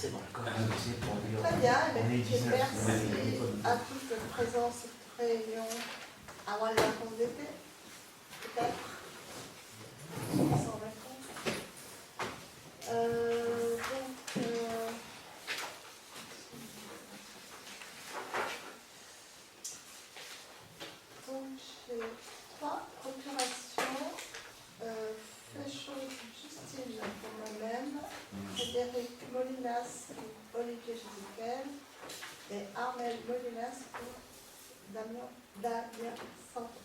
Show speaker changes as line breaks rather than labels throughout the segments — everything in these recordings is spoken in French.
C'est bon, d'accord.
Très bien, merci à tous de présents à cette réunion avant les vacances d'été, peut-être, sans vacances. Donc j'ai trois procurations. Féchon Justine pour moi-même, Frédéric Molinas pour Olivier Jézéquel et Armel Molinas pour Damien Santon.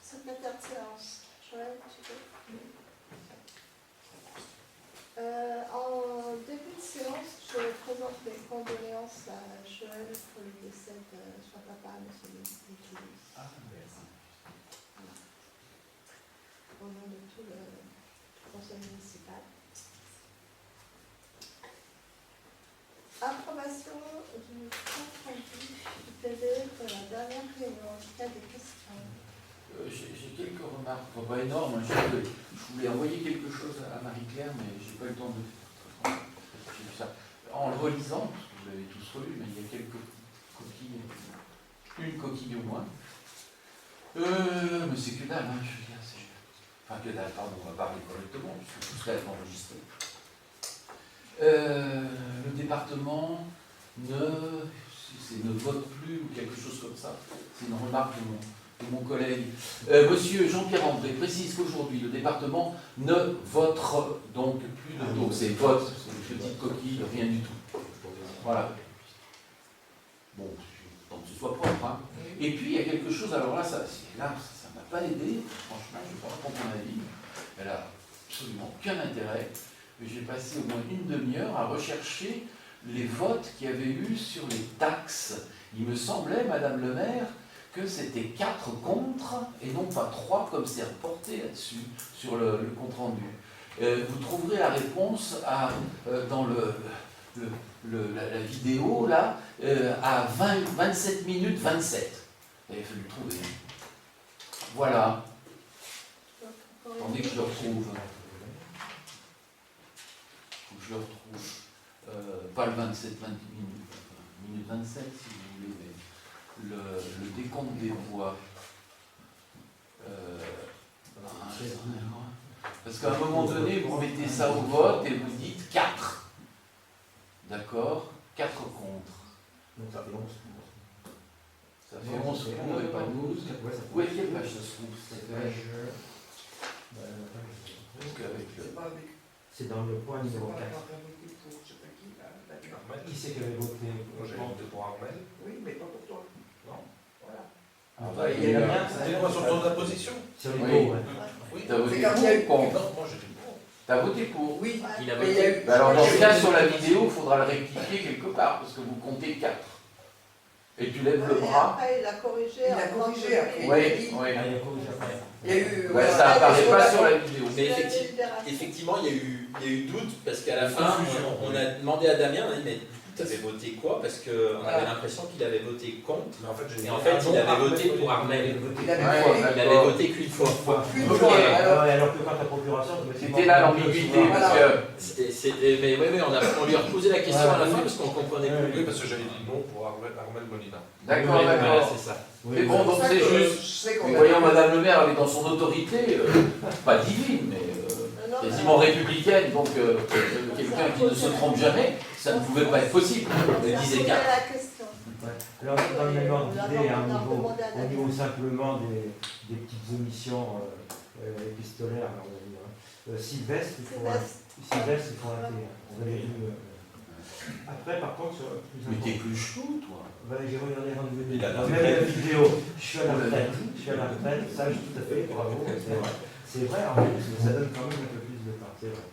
Secrétaire de séance, Joël, tu veux. En début de séance, je présente mes condoléances à Joël pour le décès de son papa, M. Nicolas. Au nom de tout le conseil municipal. Approbation du compte rendu du PD pour la dernière réunion. Est-ce qu'il y a des questions?
J'ai quelques remarques, pas énormes. Je voulais envoyer quelque chose à Marie-Claire, mais je n'ai pas eu le temps de le faire. J'ai vu ça. En le relisant, parce que vous l'avez tous relu, mais il y a quelques coquilles, une coquille au moins. Mais c'est que dalle, hein, je veux dire, c'est... Enfin, que dalle, pardon, on va parler correctement, puisque tout cela est enregistré. Le département ne vote plus ou quelque chose comme ça. C'est une remarque de mon collègue. Monsieur Jean-Pierre André précise qu'aujourd'hui, le département ne votera donc plus de taux. C'est vote, c'est une petite coquille, rien du tout. Voilà. Bon, tant que ce soit propre. Hein. Et puis, il y a quelque chose, alors là, ça ne m'a pas aidé, franchement, je ne vais pas répondre mon avis. Elle n'a absolument aucun intérêt. J'ai passé au moins une demi-heure à rechercher les votes qu'il y avait eu sur les taxes. Il me semblait, Madame le maire, que c'était 4 contre et non pas 3 comme c'est reporté là-dessus, sur le compte-rendu. Vous trouverez la réponse dans la vidéo, là, à 27 minutes 27. Il a fallu le trouver. Voilà. Attendez que je le retrouve. Je le retrouve. Pas le 27 minute 27, si vous voulez, mais le décompte des voix. Parce qu'à un moment donné, vous mettez ça au vote et vous dites 4. D'accord? 4 contre.
Donc ça fait 11.
Ça fait 11 pour et pas 12. Où est quelle page ça se trouve?
C'est dans le point numéro 4. Qui c'est qui avait voté
pour Armel?
Oui, mais pas pour toi.
Non.
Voilà.
Il y a bien,
C'était quoi sur le tour de la position?
sur les
Oui.
taux, ouais.
Oui.
T'as voté
C'est quand il y a eu
pour ou contre?
Non, moi j'étais pour.
T'as voté pour?
Oui,
Il a
mais il y a eu.
Alors dans ce cas, sur la vidéo, il faudra le rectifier quelque part, parce que vous comptez 4. Et tu lèves le
Et
bras.
après, il a corrigé.
Il a corrigé après.
Oui,
Il
oui.
Ah, il y a corrigé après.
y a eu.
Ouais, ça apparaît pas sur la vidéo.
Mais effectivement, il y a eu doute, parce qu'à la fin, on a demandé à Damien, on a dit, mais tu avais voté quoi? Parce qu'on avait l'impression qu'il avait voté contre.
Mais en fait, j'ai
Et en fait, il avait voté pour Armel.
Il
Ouais,
avait
Il avait voté qu'une fois.
Qu'une
Ok.
fois.
Alors que quand la procuration...
C'était là l'ambiguïté, parce que...
Mais oui, on lui a reposé la question à la fin, parce qu'on ne comprenait
Oui,
plus.
parce que j'avais dit non pour Armel Molina.
D'accord,
Voilà,
d'accord.
c'est ça.
Mais bon, donc c'est juste...
qu'on
Mais voyons Madame le maire, elle est dans son autorité, pas divine, mais quasiment républicaine, donc quelqu'un qui ne se trompe jamais, ça ne pouvait pas être possible. Elle disait 4.
la question.
Alors, dans le même ordre d'idée, au niveau simplement des petites omissions épistolaires, on va dire. Sylvestre, il faut arrêter. Vous avez vu. Après, par contre, sur plus
Mais t'es
important.
plus chaud, toi.
J'ai regardé avant de venir.
Il a la
Même la vidéo, je suis à la retraite, ça, je suis tout à fait, bravo, c'est vrai. C'est vrai, en plus, mais ça donne quand même un peu plus de temps, c'est vrai.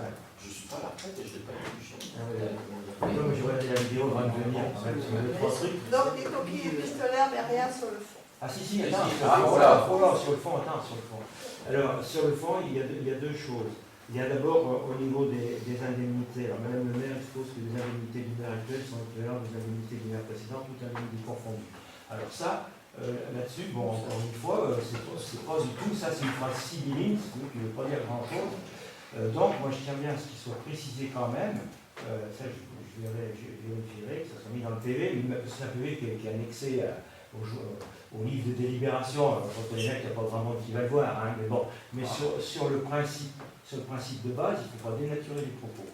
Ouais.
Je suis pas à la retraite et je l'ai pas plus chaud.
Moi, j'ai regardé la vidéo avant de venir, quand même, sur 2-3 trucs.
Donc, des coquilles épistolaires, mais rien sur le fond.
Ah si, attends,
voilà.
sur le fond, attends, sur le fond. Alors, sur le fond, il y a 2 choses. Il y a d'abord au niveau des indemnités. Alors, Madame le maire expose que les indemnités du maire actuel sont inférieures aux indemnités du maire précédent, toutes indemnités confondues. Alors ça, là-dessus, bon, encore une fois, c'est pas du tout, ça c'est une phrase sibylline, qui ne veut pas dire grand-chose. Donc, moi je tiens bien à ce qu'il soit précisé quand même, ça je vérifierai que ça soit mis dans le PV, c'est un PV qui est annexé au livre de délibération, je reconnais qu'il n'y a pas vraiment qui va le voir, hein, mais bon, mais sur le principe de base, il ne faut pas dénaturer les propos.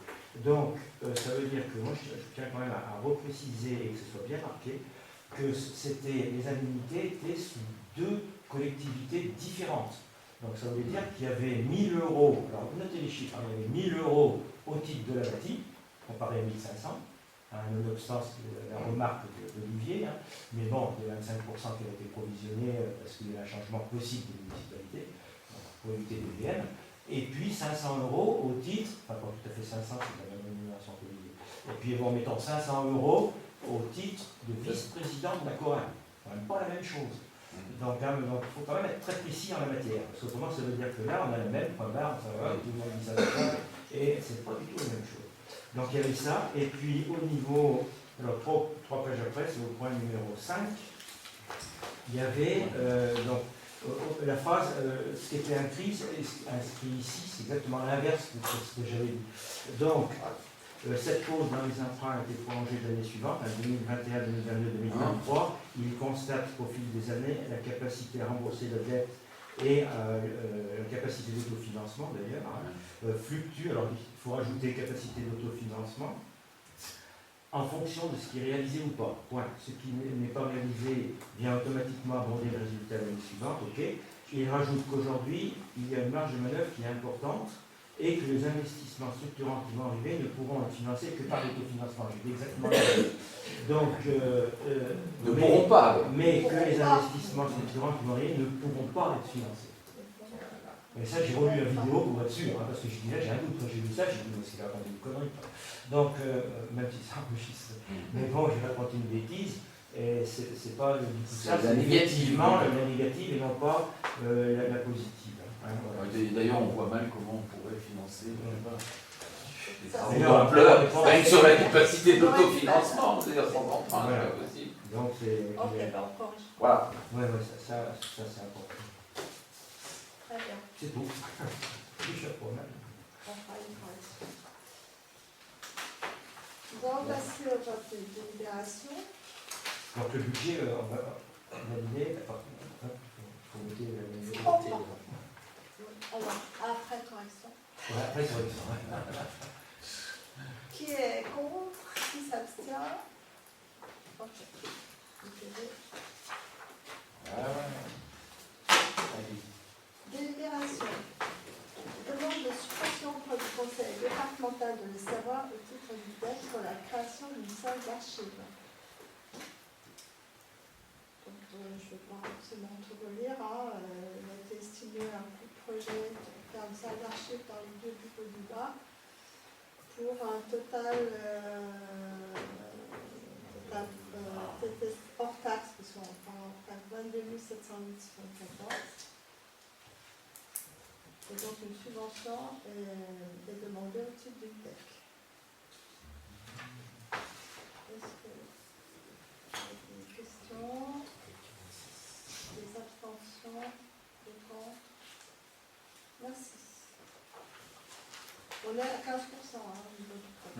Donc, ça veut dire que moi je tiens quand même à repréciser et que ce soit bien marqué, que les indemnités étaient sous deux collectivités différentes. Donc ça veut dire qu'il y avait 1 000 euros, alors notez les chiffres, hein, il y avait 1 000 euros au titre de la bâtie, comparé à 1 500, nonobstant la remarque d'Olivier, hein, mais bon, il y a 25% qui ont été provisionnés parce qu'il y a un changement possible de municipalité, pour éviter des VM, et puis 500 euros au titre, enfin pas tout à fait 500, c'est la même rémunération qu'Olivier, et puis bon, mettons 500 euros au titre de vice-président de la Corin. Quand même pas la même chose. Donc il faut quand même être très précis en la matière. Parce qu'autrement, ça veut dire que là, on a le même point barre, tout le monde dit ça, et c'est pas du tout la même chose. Donc il y avait ça, et puis au niveau, alors trois pages après, c'est au point numéro 5, il y avait donc la phrase, ce qui était inscrit ici, c'est exactement l'inverse de ce que j'avais dit. Donc, cette clause dans les emprunts a été prolongée de l'année suivante, en 2021, 2022, 2023. Il constate qu'au fil des années, la capacité à rembourser la dette et la capacité d'autofinancement, d'ailleurs, fluctue. Alors, il faut rajouter capacité d'autofinancement en fonction de ce qui est réalisé ou pas. Point. Ce qui n'est pas réalisé vient automatiquement abonder le résultat de l'année suivante. Ok. Et il rajoute qu'aujourd'hui, il y a une marge de manœuvre qui est importante, et que les investissements structurants qui vont arriver ne pourront être financés que par l'autofinancement. Je dis exactement la même chose. Donc,
ne pourront pas.
Mais que les investissements structurants qui vont arriver ne pourront pas être financés. Et ça, j'ai relu la vidéo pour être sûr, hein, parce que je disais, j'ai un doute, quand j'ai vu ça, j'ai dit, mais c'est quand même une connerie. Donc, même si ça enregistre. Mais bon, j'ai raconté une bêtise, et c'est pas du tout ça, c'est effectivement la négative et non pas la positive. Hein, voilà.
D'ailleurs, on voit mal comment on pourrait financer des travaux
D'ailleurs,
d'ampleur, rien que sur la capacité d'autofinancement, c'est-à-dire sans emprunt,
Voilà.
c'est pas possible.
Donc, c'est.
Ok, ben encore.
Voilà.
Ouais, ça c'est important.
Très bien.
C'est tout. Du chapeau, même.
On fera une correction. Nous allons passer au vote de délibération.
Donc, le budget, on va valider. Il faut voter la
Oh, alors, après correction.
Ouais, après, c'est vrai que ça.
Qui est contre? Qui s'abstient? Ok. Délibération. Demande de suppression auprès du conseil départemental de l'Haute-Savoie au titre du DEC pour la création d'une salle d'archives. Donc, je ne vais pas forcément tout relire. Hein. Il a été estimé un coût de projet pour faire une salle d'archives dans les deux bureaux du bas pour un total hors taxe, qui sont en 22 774. Et donc une subvention est demandée au titre du TEC. Est-ce que vous avez des questions? Des abstentions? Des contre? Merci. On est à 15% au niveau du TEC.
Ça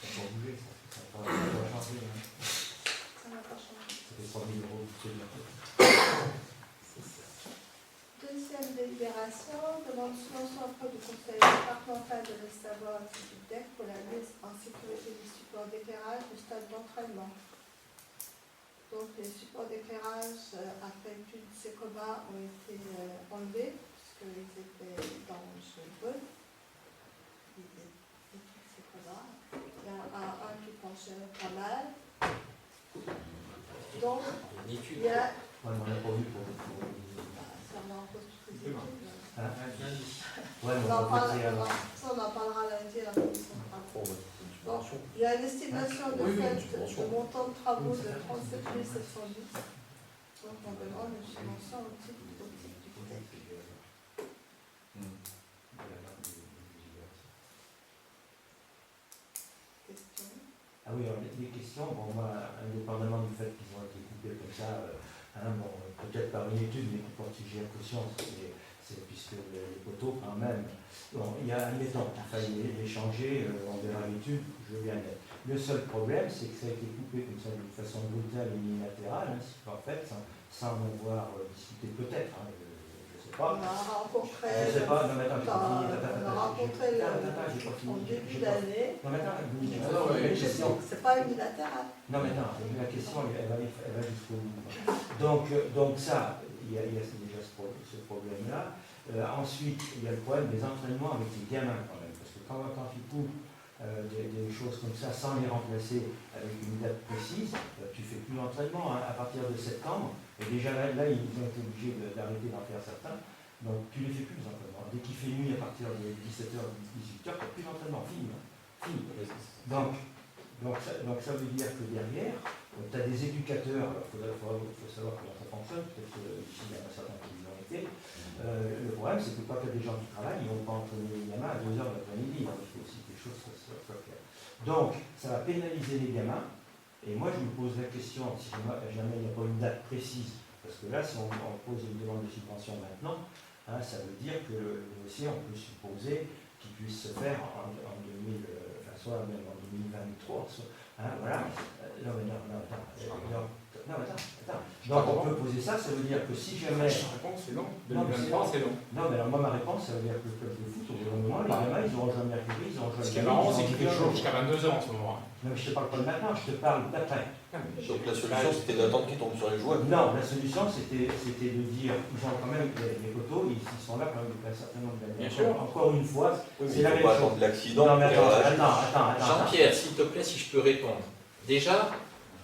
n'a pas bougé, ça n'a pas changé. Hein.
Ça n'a pas changé.
Ça fait 3 000 euros de
Deuxième délibération, demande de subvention auprès du conseil départemental de l'Haute-Savoie du DEC pour la mise en sécurité du support d'éclairage du stade d'entraînement. Donc les supports d'éclairage après étude Secoba ont été enlevés puisqu'ils étaient dangereux. Les études Secoba. Il y a un qui penchait pas mal. Donc il y a.
Ouais, on n'a pas vu pour.
Ça va en cause toutes les études.
Hein? Ouais,
On en parlera lundi à la commission de travaux. Bon, il y a une estimation de de montant de travaux de 37 710. Donc on demande une subvention au titre du TEC. Question.
Ah oui, alors les questions, bon, moi, indépendamment du fait qu'ils ont été coupés comme ça, Hein, bon, peut-être par une étude, mais qui porte sujet à caution, puisque les poteaux, quand même, bon, il y a, admettons, qu'il faille les changer, on verra l'étude, je veux bien l'être. Le seul problème, c'est que ça a été coupé comme ça d'une façon brutale et unilatérale, hein, si en fait, sans en avoir discuté peut-être, hein, je ne sais pas.
On a rencontré.
Je ne sais pas, non mais attends, j'ai pas fini.
On a rencontré en début d'année.
Non mais attends,
c'est pas unilatéral.
non mais attends, la question elle va jusqu'au bout. Donc ça, il y a déjà ce problème-là. Ensuite, il y a le problème des entraînements avec les gamins quand même, parce que quand tu coupes des choses comme ça sans les remplacer avec une date précise, tu fais plus d'entraînement hein, à partir de septembre. Et déjà là ils ont été obligés d'arrêter d'en faire certains. Donc tu ne les fais plus les entraînements. Dès qu'il fait nuit à partir de 17h, 18h, tu n'as plus d'entraînement, fini. Donc ça veut dire que derrière, tu as des éducateurs, il faut savoir comment ça fonctionne, peut-être qu'ici il y en a certains qui l'ont été. Le problème c'est que quand tu as des gens qui travaillent, ils ne vont pas entraîner les gamins à 2h de l'après-midi, il faut aussi quelque chose que ça soit clair. Donc ça va pénaliser les gamins, et moi je me pose la question, si jamais il n'y a pas une date précise, parce que là si on pose une demande de subvention maintenant, hein, ça veut dire que le dossier, on peut supposer qu'il puisse se faire en 2000, soit même en 2023, hein, voilà. Non, mais attends. Donc on peut poser ça, ça veut dire que si jamais...
La réponse c'est non. 2023 c'est non.
Non, mais alors moi ma réponse, ça veut dire que le club de foot, au bout d'un moment, les gamins, ils n'auront jamais accueilli, ils n'auront jamais...
Ce qui est marrant, c'est qu'il joue jusqu'à 22h en ce moment.
Non, mais je ne te parle pas de maintenant, je te parle d'après.
Donc la solution, c'était d'attendre qu'ils tombent sur les joueurs.
Non, la solution, c'était de dire, ils ont quand même les poteaux, ils sont là quand même depuis un certain nombre d'années.
Bien sûr.
Encore une fois, c'est la même
pas
chose.
attendre l'accident.
Non, mais attends.
Jean-Pierre, s'il te plaît, si je peux répondre. Déjà,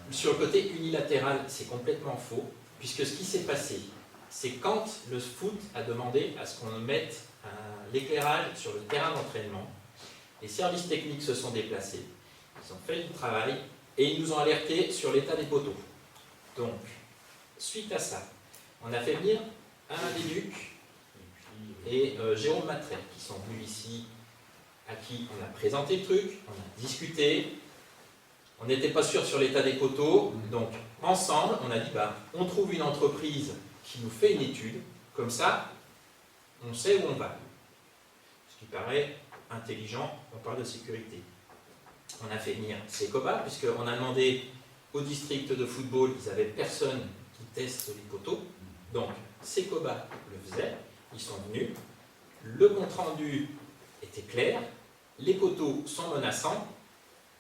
sur le côté unilatéral, c'est complètement faux, puisque ce qui s'est passé, c'est quand le foot a demandé à ce qu'on mette l'éclairage sur le terrain d'entraînement, les services techniques se sont déplacés, ils ont fait du travail, et ils nous ont alertés sur l'état des poteaux. Donc, suite à ça, on a fait venir Alain Déluc et Jérôme Matrel, qui sont venus ici, à qui on a présenté le truc, on a discuté, on n'était pas sûr sur l'état des poteaux, donc ensemble, on a dit, on trouve une entreprise qui nous fait une étude, comme ça, on sait où on va. Ce qui paraît intelligent, on parle de sécurité. On a fait venir Secoba, puisqu'on a demandé au district de football, ils n'avaient personne qui teste les poteaux, donc Secoba le faisait, ils sont venus, le compte-rendu était clair, les poteaux sont menaçants,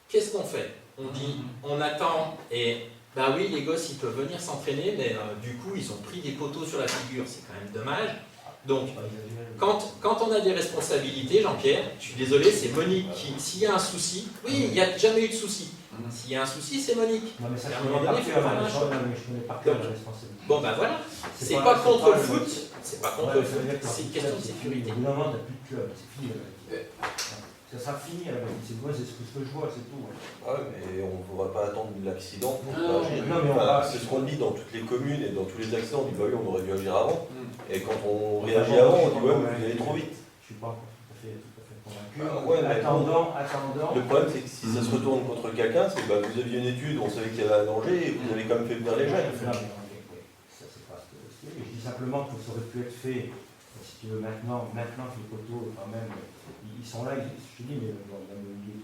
qu'est-ce qu'on fait? On dit, on attend, et oui, les gosses, ils peuvent venir s'entraîner, mais du coup, ils ont pris des poteaux sur la figure, c'est quand même dommage. Donc, quand on a des responsabilités, Jean-Pierre, je suis désolé, c'est Monique qui, s'il y a un souci, oui, il n'y a jamais eu de souci. S'il y a un souci, c'est Monique.
Non, mais ça,
Et à un
je
moment
connais
donné,
par
il faut
cœur,
prendre un choix.
mais je connais par cœur la responsabilité.
Bon, voilà, c'est pas contre le foot, c'est pas contre le foot, c'est une question de sécurité.
Au bout d'un moment, tu n'as plus de club, c'est fini. Ça sera fini, c'est moi, c'est ce que je vois, c'est tout.
Ouais, mais on ne va pas attendre l'accident pour
Non,
agir.
mais on va-
C'est ce qu'on dit dans toutes les communes et dans tous les accidents. On dit, oui, on aurait dû agir avant. Et quand on
Enfin,
réagit
bon,
avant,
je
on
suis
dit,
pas
ouais, mais
convaincu.
vous allez trop vite.
Je suis pas tout à fait convaincu.
Ouais, mais
attendant.
Le problème, c'est que si ça se retourne contre quelqu'un, c'est que vous aviez une étude, on savait qu'il y avait un danger et vous avez quand même fait venir les jeunes.
Non, mais ça, c'est pas ce que je dis. Je dis simplement que ça aurait pu être fait, si tu veux, maintenant que les poteaux, quand même, ils sont là, je te dis, mais bon,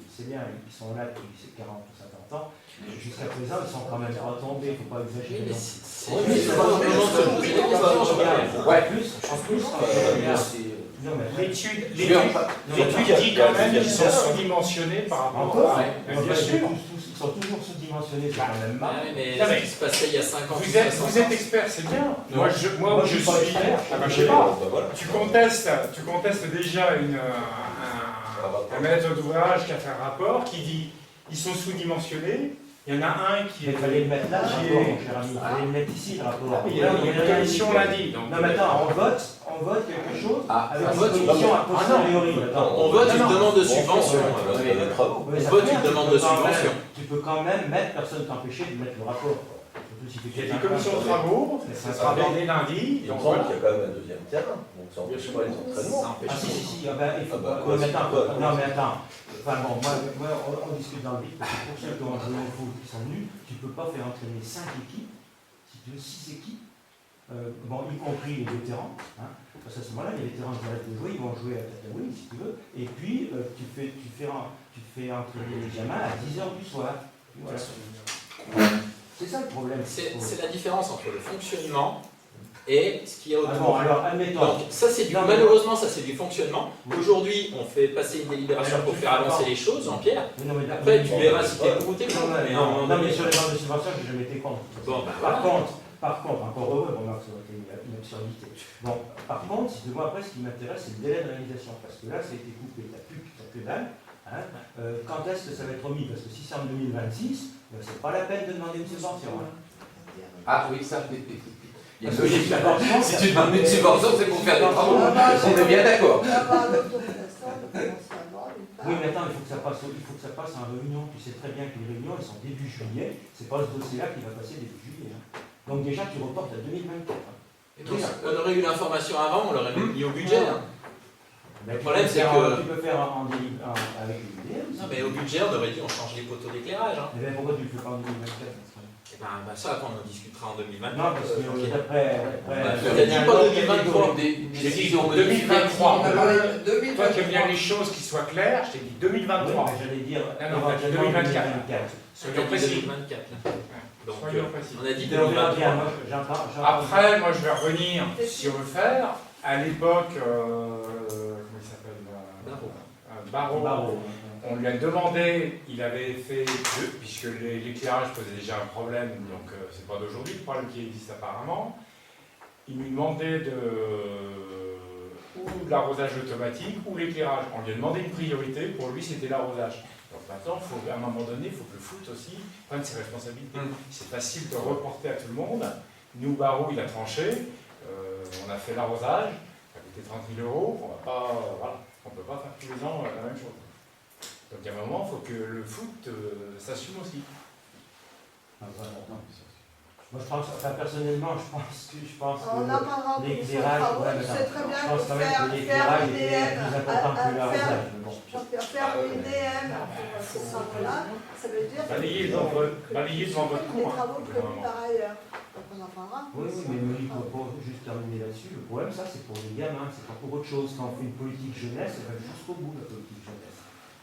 c'est bien, ils sont là depuis 40 ou 50 ans. Jusqu'à présent, ils sont quand même pas tombés, il ne faut pas exagérer.
Mais
non.
c'est
Oui, mais c'est pas
pas vraiment se poser des questions, Jean-Pierre.
Ouais, en plus, non, mais
L'étude
Il y a-
dit quand même qu'ils sont sous-dimensionnés par rapport
encore,
à...
bien
Bien sûr.
ils sont toujours sous-dimensionnés, c'est quand même
Ah
marrant.
oui, mais
Non,
ce
mais
qui se passait il y a 5 ans,
Vous êtes expert, c'est bien. Moi, où je
suis pas
suis...
expert.
Je sais pas.
Bah, voilà.
Tu contestes déjà un maître d'ouvrage qui a fait un rapport qui dit ils sont sous-dimensionnés. Il y en a un qui
Il
est...
fallait le mettre là, le
qui
rapport,
est-
mon cher ami. Il fallait le mettre ici, le rapport.
Il y a une commission lundi. Donc...
Non, mais attends, on vote quelque chose avec
on
une
vote une
commission a
demande.
posteriori. Attends,
On vote une demande de
Bon,
subvention.
on va faire des travaux.
Ouais,
On
ça
vote
fait
une
rien,
demande
tu
de
peux quand même-
subvention.
Tu peux quand même mettre, personne t'empêcher de mettre le rapport. Surtout si tu
Il y a
fais
des commissions de travaux, ça sera abordé lundi.
Il me
Donc
semble
voilà.
qu'il y a quand même un deuxième terrain. Donc ça empêche pas les entraînements.
Ça empêche
Ah si,
pas.
si, si, ah ben, il faut
Ah bah,
pas... ouais, mais attends,
quoi,
non mais attends, enfin bon, moi on discute dans le vide, parce que pour ceux qui ont joué au foot, qui sont venus, tu peux pas faire entraîner 5 équipes, si tu veux, 6 équipes, bon, y compris les vétérans, hein, parce qu'à ce moment-là, les vétérans qui arrêtent de jouer, ils vont jouer à Tataouine, si tu veux, et puis tu fais entraîner les gamins à 10h du soir. Voilà. C'est ça le problème.
C'est la différence entre le fonctionnement et ce qu'il y a autour.
Bon, alors, admettons.
Donc, ça, c'est du,
Non, mais-
malheureusement, ça c'est du fonctionnement.
Oui.
Aujourd'hui, on fait passer une délibération
Alors,
pour faire avancer les choses, Jean-Pierre.
Non, mais
Après, tu verras si t'es pour ou t'es contre. Mais à un moment
non, mais
donné-
sur les normes de subvention, j'ai jamais été contre.
Bon, bah,
Par
voilà.
contre, encore heureux, remarque, ça aurait été une absurdité. Bon, par contre, si tu vois après, ce qui m'intéresse, c'est le délai de réalisation. Parce que là, ça a été coupé, t'as plus que dalle. Hein. Quand est-ce que ça va être remis? Parce que si c'est en 2026, c'est pas la peine de demander une subvention. Hein.
Ah oui, ça, il y a une
Parce que
logique
la
là-dedans.
subvention,
Si tu demandes une subvention, c'est pour faire des travaux. On est bien d'accord.
Il va y avoir l'autorisation de commencer à vendre une part.
oui, mais attends, il faut que ça passe en réunion. Tu sais très bien que les réunions, elles sont début juillet. C'est pas ce dossier-là qui va passer début juillet. Hein. Donc déjà, tu reportes à 2024. Hein.
Et donc, on aurait eu l'information avant, on l'aurait même mis au budget. Hein.
Ben,
Le problème, c'est
Tu peux faire avec les idées.
Non, mais au budget, on aurait dit on change les poteaux d'éclairage. Hein.
Mais pourquoi tu le fais pas en 2024?
Et ben, ça, après, on en discutera en 2020.
Non, parce que
ok.
d'après.
T'as dit pas 2023.
Une
J'ai dit
décision
2023.
On a parlé de
Toi qui aimes bien
2023.
les choses qui soient claires, je t'ai dit 2023.
Oui, mais j'allais dire
Ah non, t'as dit
éventuellement
2024.
On
Soyons
a dit
précis.
2024. Là. Donc,
Soyons précis.
on a dit
Mais on verra bien,
2023.
moi, j'entends.
Après, moi je vais revenir, si on veut faire, à l'époque, comment il s'appelle Barreau. On lui a demandé, il avait fait deux, puisque l'éclairage posait déjà un problème, donc c'est pas d'aujourd'hui le problème qui existe apparemment. Il lui demandait ou de l'arrosage automatique ou l'éclairage. On lui a demandé une priorité, pour lui c'était l'arrosage. Donc maintenant, à un moment donné, il faut que le foot aussi prenne ses responsabilités. C'est facile de reporter à tout le monde. Nous, Barreau, il a tranché, on a fait l'arrosage, ça a coûté 30 000 €, on ne peut pas faire tous les ans la même chose. Donc à un moment, il faut que le foot s'assume aussi.
Moi, je pense, enfin, personnellement, je pense
On en parlera pour
l'éclairage,
travaux.
ouais,
Tu sais très
je
bien
pense
que
quand même que
faire
l'éclairage
une
était
DM,
plus important que l'arrosage. mais bon.
faire une DM pour ce centre-là, ça veut dire
Balayez devant votre
des
cour.
travaux prévus par ailleurs. Donc on en parlera.
Oui, mais il faut juste terminer là-dessus. Le problème, ça, c'est pour les gamins, c'est pas pour autre chose. Quand on fait une politique jeunesse, elle va jusqu'au bout, la politique jeunesse.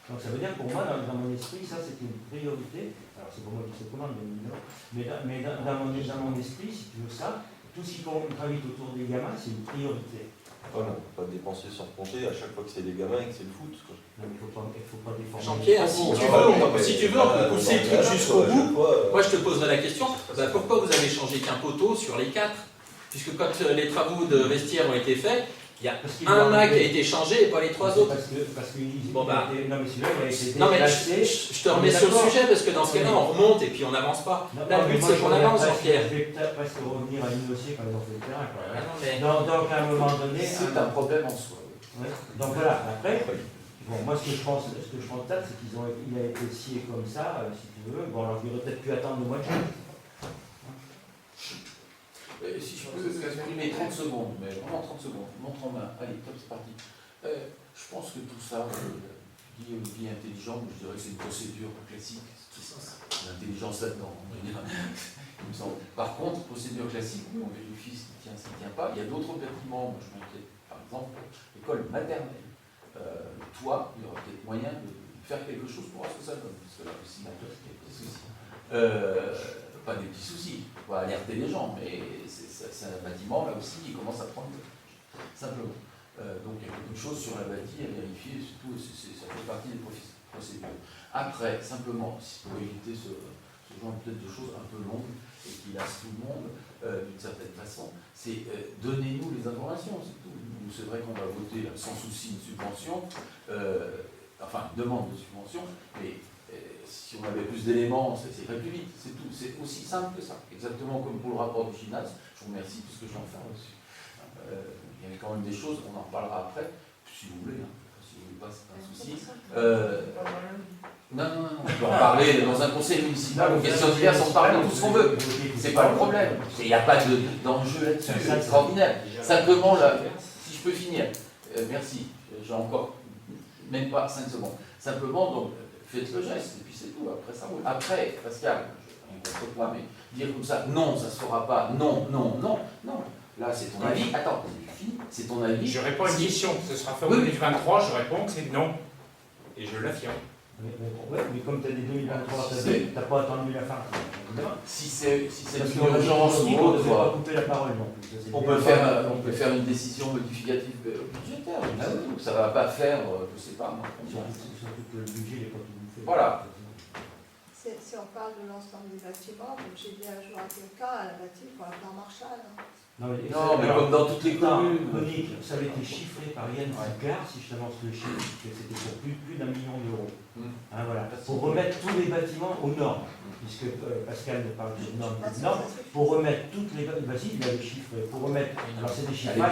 Donc ça veut dire que pour moi, dans mon esprit, ça, c'est une priorité. Alors c'est pour moi qui se commande, mais dans mon esprit, si tu veux ça, tout ce qui gravite autour des gamins, c'est une priorité.
On ne peut pas dépenser sans compter à chaque fois que c'est des gamins et que c'est le foot. Quoi.
Donc il faut pas déformer.
Jean-Pierre, si tu veux, on peut pousser le truc jusqu'au bout. Moi, je te poserai la question, pourquoi vous avez changé qu'un poteau sur les 4? Puisque quand les travaux de vestiaire ont été faits, il y a un mât qui a été changé et pas les 3 autres.
Parce que
Bon, bah.
non, mais celui-là, il a été
Non, mais
déplacé.
je te remets sur le sujet parce que dans ce cas-là, on remonte et puis on n'avance pas.
Non,
Là, le
mais
but,
moi,
c'est qu'on avance, Jean-Pierre.
Je vais peut-être presque revenir à l'innocé quand ils ont fait le terrain. Quoi, hein.
Non, mais-
Donc, à un moment donné.
C'est un problème en soi.
Ouais. Donc voilà, après, bon, moi ce que je pense là, c'est qu'il a été scié comme ça, si tu veux. Bon, alors il aurait peut-être pu attendre le mois de juin.
Si je peux exprimer 30 secondes, mais vraiment 30 secondes, montre en main. Allez, top, c'est parti. Je pense que tout ça, tu dis Olivier intelligent, mais je dirais que c'est une procédure classique. L'intelligence là-dedans, il me semble. Par contre, procédure classique, on vérifie s'il tient, s'il ne tient pas. Il y a d'autres bâtiments, moi je m'inquiète. Par exemple, l'école maternelle. Toi, il y aura peut-être moyen de faire quelque chose pour voir ce que ça donne. Parce que là aussi, il y a des petits soucis. Pas des petits soucis, on va alerter les gens, mais c'est un bâtiment là aussi qui commence à prendre simplement. Donc il y a quelque chose sur la bâtie à vérifier, surtout ça fait partie des procédures. Après, simplement, pour éviter ce genre peut-être de choses un peu longues et qui lassent tout le monde d'une certaine façon, c'est donnez-nous les informations, c'est tout. C'est vrai qu'on va voter là, sans souci une subvention, enfin une demande de subvention, mais si on avait plus d'éléments, ça irait plus vite, c'est tout. C'est aussi simple que ça. Exactement comme pour le rapport du gymnase. Je vous remercie parce que j'en fais aussi. Il y avait quand même des choses, on en reparlera après, si vous voulez. Si vous voulez pas, c'est pas un souci. Non, on peut en parler dans un conseil municipal, aux questions diverses, on parle de tout ce qu'on veut. C'est pas le problème. Il n'y a pas d'enjeu là-dessus, c'est extraordinaire. Simplement, là, si je peux finir, merci, j'ai encore même pas 5 secondes. Simplement, donc, faites le geste, et puis c'est tout, après ça roule. Après, Pascal, on ne contrôle pas, mais dire comme ça, non, ça ne se fera pas, non, non, non, non. Là, c'est ton avis. Attends, c'est fini, c'est ton avis.
Je réponds à une question, ce sera fait en
Oui.
2023, je réponds que c'est non. Et je l'affirme.
Mais comme tu as dit 2023, tu n'as pas attendu la fin.
Si c'est
Parce
une
qu'on a
urgence
dit
ou
qu'on ne
autre,
devait pas couper la parole non plus. Ça, c'est
on
bien.
peut faire une décision modificative budgétaire. Ah oui, ça ne va pas faire, je ne sais pas.
Surtout que le budget n'est pas tout fait.
Voilà.
Si on parle de l'ensemble des bâtiments, comme j'ai dit un jour à quelqu'un, à la bâtiment, pour un plan Marshall.
Non, mais
comme dans toutes les communes.
Monique, ça avait été chiffré par Yann Foucard, si je t'avance le chiffre, que c'était pour plus d'1 million d'euros. Hein, voilà. Pour remettre tous les bâtiments aux normes, puisque Pascal nous parle de normes, pour remettre toutes les bâtiments, vas-y, il a le chiffre, pour remettre, alors c'est des chiffrages qui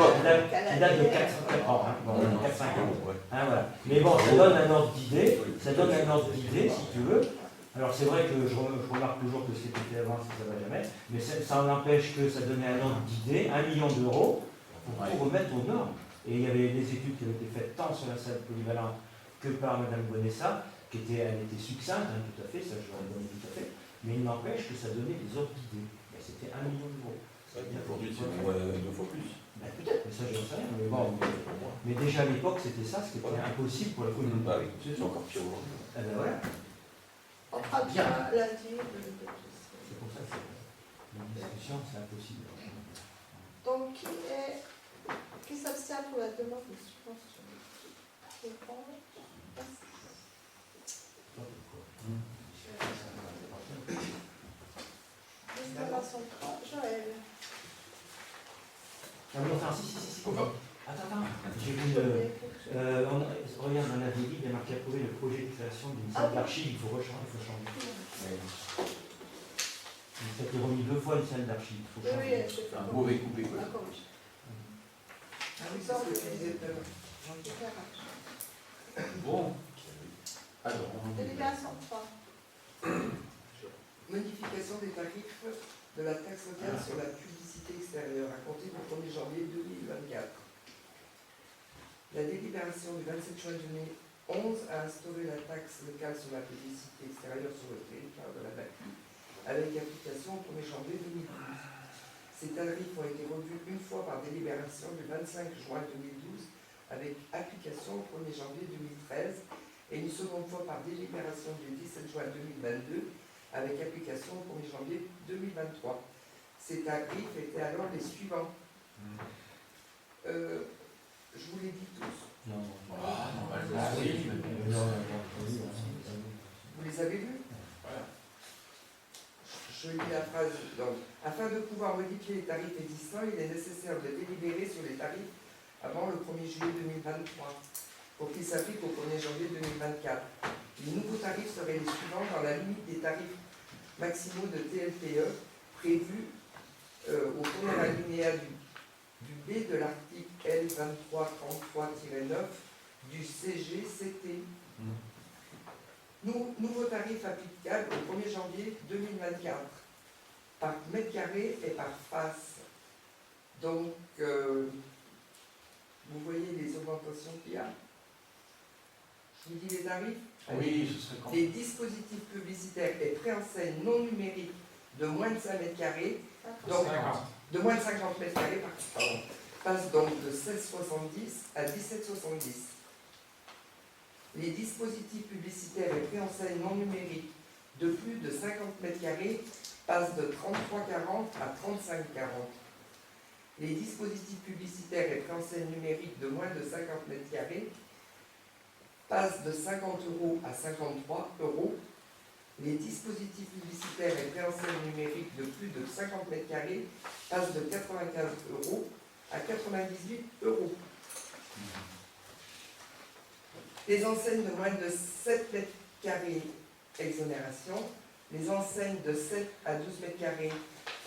datent de 4 ans, hein, bon, 4-5 ans. Hein, voilà. Mais bon, ça donne un ordre d'idée, si tu veux. Alors c'est vrai que je remarque toujours que ce qui était fait avant, ça ne va jamais, mais ça en empêche que ça donnait un ordre d'idée, 1 million d'euros, pour tout remettre aux normes. Et il y avait des études qui avaient été faites tant sur la salle polyvalente que par Mme Bonessa, elle était succincte, hein, tout à fait, ça je le reconnais tout à fait, mais il n'empêche que ça donnait des ordres d'idées. C'était 1 million d'euros.
Aujourd'hui, c'est 2 fois plus.
Ben, peut-être, mais ça je ne sais rien, mais bon, mais déjà à l'époque c'était ça, ce qui était impossible pour la commune.
Ah oui, c'est encore pire aujourd'hui.
Eh ben voilà.
On fera bien lundi.
C'est pour ça que la discussion, c'est impossible.
Donc, qui s'abstient pour la demande de subvention? Qui est contre? Installation 3, Joël.
Ah oui, enfin, si. Attends. J'ai vu regarde dans la DELI, il y a marqué approuver le projet de création d'une salle d'archives, il faut changer. Ça a été remis 2 fois une salle d'archives, il faut changer.
C'est
Un mauvais coupé.
Ah oui, c'est ce que tu disais tout à l'heure.
Bon. Alors,
Délibération 3.
Modification des tarifs de la taxe locale sur la publicité extérieure à compter du 1er janvier 2024. La délibération du 27 juin 2011 a instauré la taxe locale sur la publicité extérieure sur le territoire de la BACI avec application au 1er janvier 2012. Ces tarifs ont été revus une fois par délibération du 25 juin 2012 avec application au 1er janvier 2013 et une seconde fois par délibération du 17 juin 2022 avec application au 1er janvier 2023. Ces tarifs étaient alors les suivants. Je vous les dis tous.
Non.
oui.
Vous les avez lus? Je lis la phrase. Donc, afin de pouvoir modifier les tarifs existants, il est nécessaire de délibérer sur les tarifs avant le 1er juillet 2023 pour qu'ils s'appliquent au 1er janvier 2024. Les nouveaux tarifs seraient les suivants dans la limite des tarifs maximaux de TLPE prévus au premier alinéa du B de l'article L2333-9 du CGCT. Nouveaux tarifs applicables au 1er janvier 2024 par mètre carré et par face. Donc, vous voyez les augmentations qu'il y a. Je vous dis les tarifs.
Oui, ce serait quand
Les dispositifs publicitaires et préenseignes non numériques de moins de 5 mètres carrés, donc de moins de 50 mètres carrés, pardon, passent donc de 16,70 à 17,70. Les dispositifs publicitaires et préenseignes non numériques de plus de 50 mètres carrés passent de 33,40 à 35,40. Les dispositifs publicitaires et préenseignes numériques de moins de 50 mètres carrés passent de 50 € à 53 €. Les dispositifs publicitaires et préenseignes numériques de plus de 50 mètres carrés passent de 95 € à 98 €. Les enseignes de moins de 7 mètres carrés, exonération. Les enseignes de 7 à 12 mètres carrés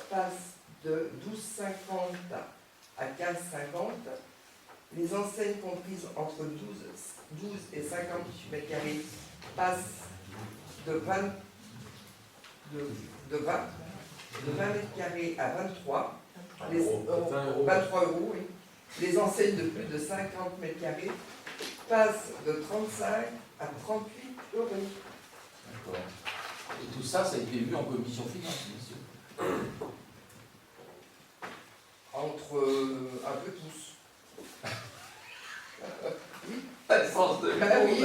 passent de 12,50 à 15,50. Les enseignes comprises entre 12 et 50 mètres carrés passent de 20 mètres carrés à 23. 23 €, oui. Les enseignes de plus de 50 mètres carrés passent de 35 à 38 €.
D'accord. Et tout ça, ça a été vu en commission finance, monsieur.
Entre un peu tous. Oui.
Pas de sens de
Bah oui.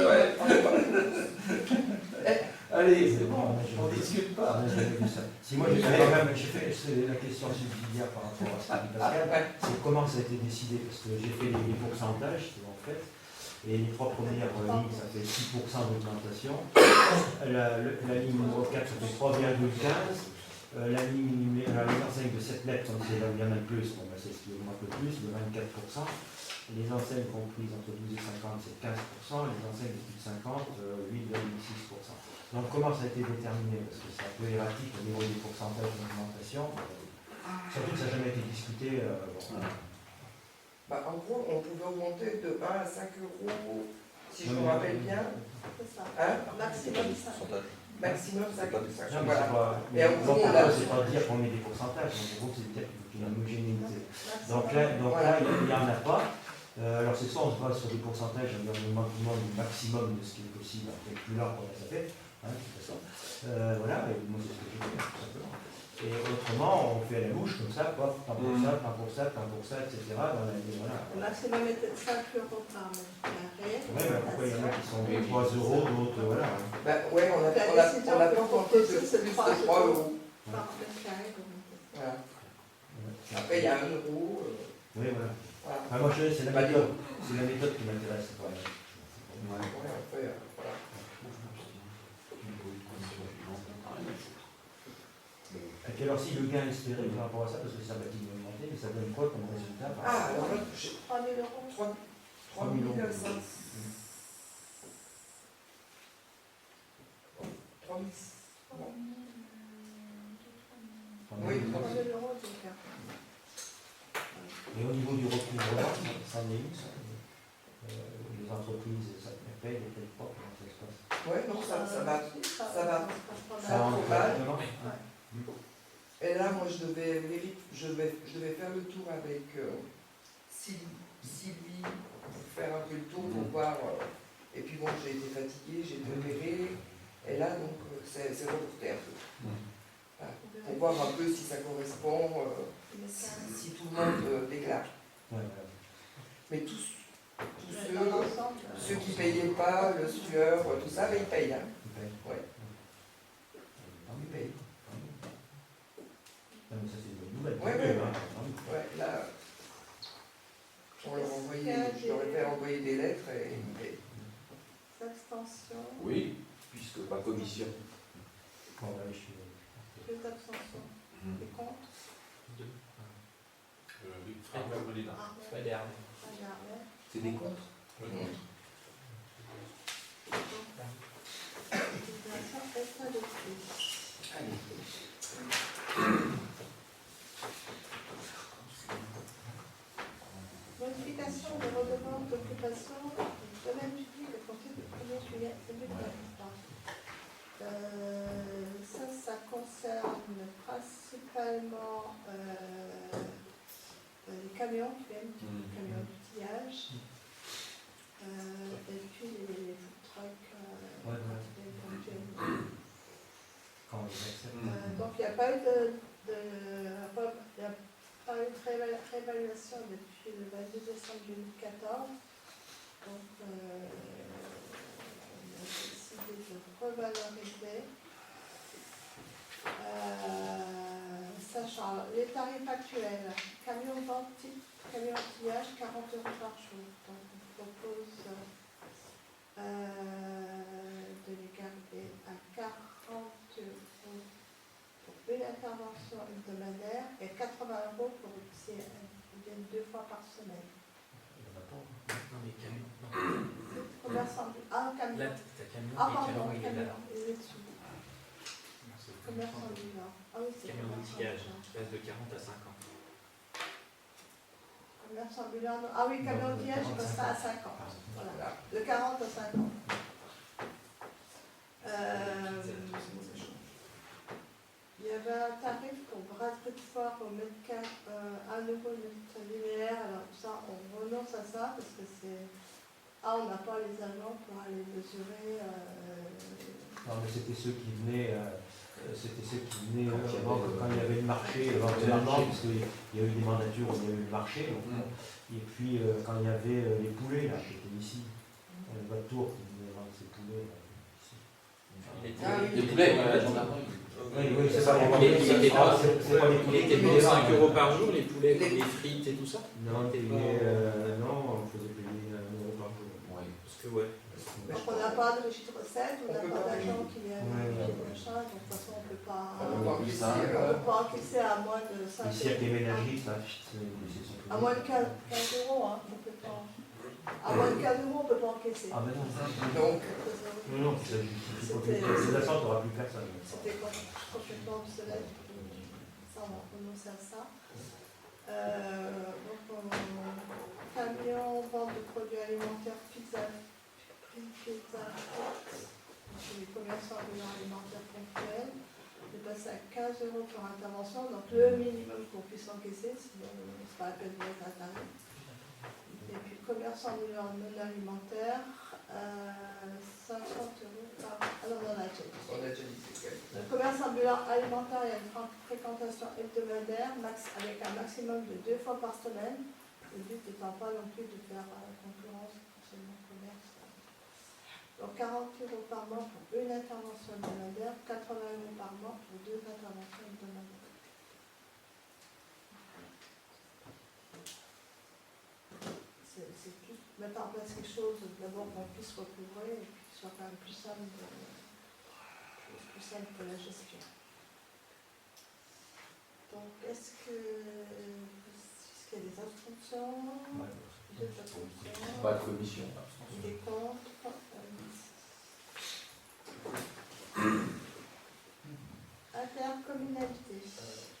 Allez, c'est bon, on ne discute pas.
Si moi j'ai quand même, j'ai fait c'est la question subsidiaire par rapport à ce que dit Pascal, c'est comment ça a été décidé, parce que j'ai fait les pourcentages, en fait, et les trois premières lignes, ça fait 6% d'augmentation, la ligne numéro 4, ça fait 3,15, la ligne 5 de 7 lettres, donc c'est là où il y en a le plus, bon, ben, c'est ce qui augmente le plus, de 24%. Les enseignes comprises entre 12 et 50, c'est 15%, les enseignes de plus de 50, 8,6%. Donc comment ça a été déterminé? Parce que c'est un peu erratique au niveau des pourcentages d'augmentation. Surtout que ça n'a jamais été discuté.
Bah, en gros, on pouvait augmenter de 1 à 5 euros, si je me rappelle bien.
C'est ça.
Hein?
Maximum 5.
Maximum 5
Non, mais
voilà.
c'est pas,
Et en gros,
c'est
on a...
pas dire qu'on met des pourcentages, donc en gros c'est peut-être une homogénéité. Donc
Maximum.
là, il n'y en a pas. Alors c'est soit on se base sur des pourcentages, on augmente du maximum de ce qui est possible, après plus large on a ça fait, hein, de toute façon. Voilà, et moi c'est ce que je fais, tout simplement. Et autrement, on fait à la bouche comme ça, pop, tant pour ça, tant pour ça, tant pour ça, etc. Dans la, voilà.
Le maximum était 5 euros par mètre carré.
Ouais, mais pourquoi il y en a qui sont 3 euros, d'autres, voilà.
Bah, ouais, on a pas compté de plus de 3 euros.
Par mètre carré.
Voilà. Après, il y a 1 euro.
Oui, voilà.
Voilà.
Ah, moi, c'est la méthode. C'est la méthode qui m'intéresse.
Ouais, après, voilà.
Et alors, si le gain espéré par rapport à ça, parce que ça va augmenter, mais ça donne quoi comme résultat?
Ah, alors là,
3 000 euros.
3 000 euros. 3 000. Oui,
3 000 euros d'écart.
Et au niveau du recouvrement, ça en est où ça? Les entreprises, ça paye, les payent pas, comment ça se passe?
Ouais, non, ça va. Ça va.
Ça en
mal.
Ouais.
Et là, moi, je devais faire le tour avec Sylvie, faire un peu le tour pour voir. Et puis bon, j'ai été fatiguée, j'ai été opérée. Et là, donc, c'est reporté un peu. Voilà. Pour voir un peu si ça correspond, si tout le monde déclare.
Ouais,
Mais tous ceux qui ne payaient pas, le sueur, tout ça, mais ils payent. Hein. Ouais. Ils payent.
Non, mais ça, c'est une bonne nouvelle.
Ouais,
Hein.
ouais, là, on leur fait envoyer des lettres et ils payent.
Abstentions.
Oui, puisque pas commission.
Bon, là, je suis...
2 abstentions. Et contre?
2.
Armel Molina.
Fred et Armel.
C'est des contre.
Modification de redevance d'occupation du domaine public à compter du 1er juillet 2023. Ça concerne principalement les camions qui viennent, les camions d'outillage, et puis les food trucks
Quand on les accepte.
donc il n'y a pas eu de réévaluation depuis le 22 décembre 2014. Donc on a décidé de revaloriser. Sachant les tarifs actuels, camion outillage 40 € par jour. Donc on propose de les garder à 40 € pour une intervention hebdomadaire et 80 € pour si ils viennent 2 fois par semaine.
Non, mais camion. Non.
Commerçant. Ah, camion.
Là, t'as camion,
Ah,
et
pardon,
camion, il est
camion.
là.
Il est dessous. Commerçant du Nord. Ah oui, c'est
Camion
commerçant
d'outillage,
du Nord.
qui passe de 40 à 50.
Commerce ambulant. Ah oui, camion d'outillage, je passe ça à 50. Voilà. De 40 à 50. Il y avait un tarif pour brasserie de foire au mètre carré, 1 € le mètre linéaire. Alors ça, on renonce à ça parce que c'est Ah, on n'a pas les agents pour aller mesurer.
Non, mais c'était ceux qui venaient. Quand il y avait le marché, éventuellement, parce qu'il y a eu des mandatures où il y a eu le marché. Donc, et puis quand il y avait les poulets, là, qui étaient ici, le bas de tour qui venait vendre ses poulets. Là, ici.
Les poulets, la gendarmerie.
Oui, c'est ça.
Il était payé 5 € par jour, les poulets, les frites et tout ça.
Non, on faisait payer 1 € par jour.
Parce que ouais.
Donc on n'a pas de registre de recettes, on n'a pas d'agent qui vient vérifier le machin, donc de toute façon on ne peut pas encaisser à moins de 5 €.
Ici, avec les ménageries, ça, c'est
à moins de 15 €, hein, on peut pas. À moins de 15 €, on ne peut pas encaisser.
Ah, mais non.
Donc,
Non, ça justifie pas. De toute façon, tu n'auras plus personne.
C'était complètement obsolète. Ça, on va renoncer à ça. Donc, camion, vente de produits alimentaires, pizza, les commerçants alimentaires ponctuels, est passé à 15 € pour intervention, donc le minimum qu'on puisse encaisser, sinon c'est pas la peine de mettre un tarif. Et puis commerçant non alimentaire, 50 €. Alors on a déjà dit. Le commerce ambulant alimentaire, il y a une fréquentation hebdomadaire avec un maximum de 2 fois par semaine. Le but n'étant pas non plus de faire concurrence pour seulement commerce. Donc 40 € par mois pour une intervention hebdomadaire, 80 € par mois pour 2 interventions hebdomadaires. C'est plus mettre en place quelque chose d'abord qu'on puisse recouvrer et puis qu'il soit quand même plus simple pour la gestion. Donc est-ce qu'il y a des instructions?
Pas de commission.
Des comptes. Intercommunalité,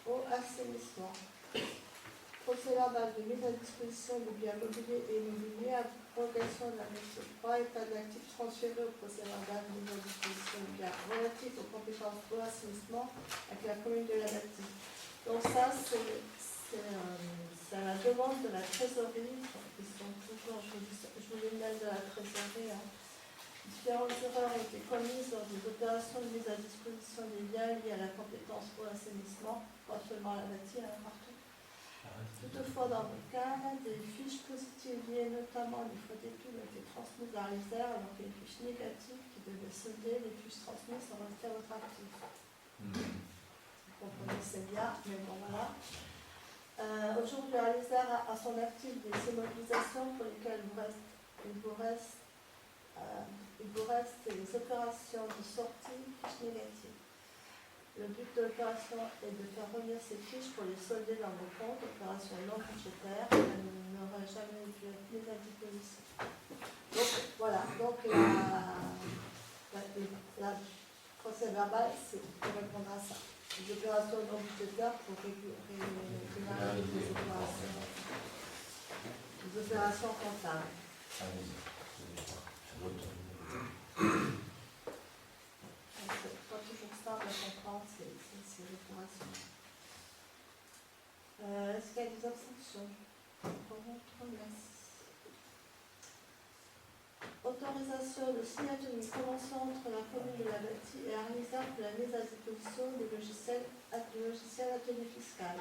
eau, assainissement. Procès verbal de mise à disposition de biens mobiliers et immobiliers, abrogation de la mise 3, état d'actifs transféré au procès verbal de mise à disposition de biens relatifs aux compétences eau, assainissement avec la commune de la Bâtie. Donc ça, c'est la demande de la trésorerie. Ils sont toujours, je vous les mail de la trésorerie. Différentes erreurs ont été commises lors des opérations de mise à disposition des biens liés à la compétence pour l'assainissement, pas seulement à la bâtie, partout. Toutefois, dans le cas, des fiches positives liées notamment à des fautes d'études ont été transmises à l'ISER, alors que les fiches négatives qui devaient solder les fiches transmises sont restées à votre actif. Vous comprenez, c'est bien, mais bon, voilà. Aujourd'hui, l'ISER a à son actif des immobilisations pour lesquelles il vous reste les opérations de sortie fiches négatives. Le but de l'opération est de faire revenir ces fiches pour les solder dans vos comptes, opération non budgétaire, elles n'auraient jamais dû être mises à disposition. Donc voilà, donc la procès verbal, c'est pour répondre à ça. Les opérations non budgétaires pour régulariser les opérations comptables. C'est pas toujours simple à comprendre ces opérations. Est-ce qu'il y a des abstentions? Merci. Autorisation de signature d'une convention entre la commune de la Bâtie et Arnisard pour la mise à disposition du logiciel atelier fiscal.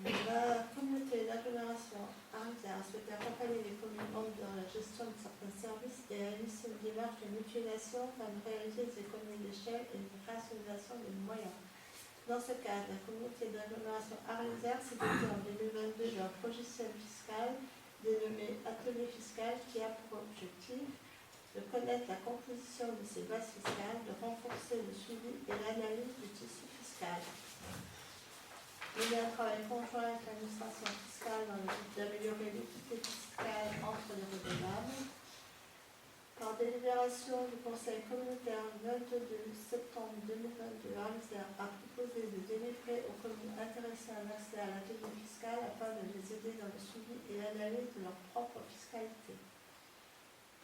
La communauté d'agglomération Arnisard a souhaité accompagner les communes membres dans la gestion de certains services et a initié une démarche de mutualisation afin de réaliser des économies d'échelle et une rationalisation des moyens. Dans ce cadre, la communauté d'agglomération Arnisard s'est dotée en 2022 d'un logiciel fiscal dénommé Atelier fiscal qui a pour objectif de connaître la composition de ces bases fiscales, de renforcer le suivi et l'analyse du tissu fiscal. Il y a un travail conjoint avec l'administration fiscale dans le but d'améliorer l'équité fiscale entre les redevables. Par délibération du Conseil communautaire du 22 septembre 2022, Arnisard a proposé de délivrer aux communes intéressées un accès à l'atelier fiscal afin de les aider dans le suivi et l'analyse de leur propre fiscalité.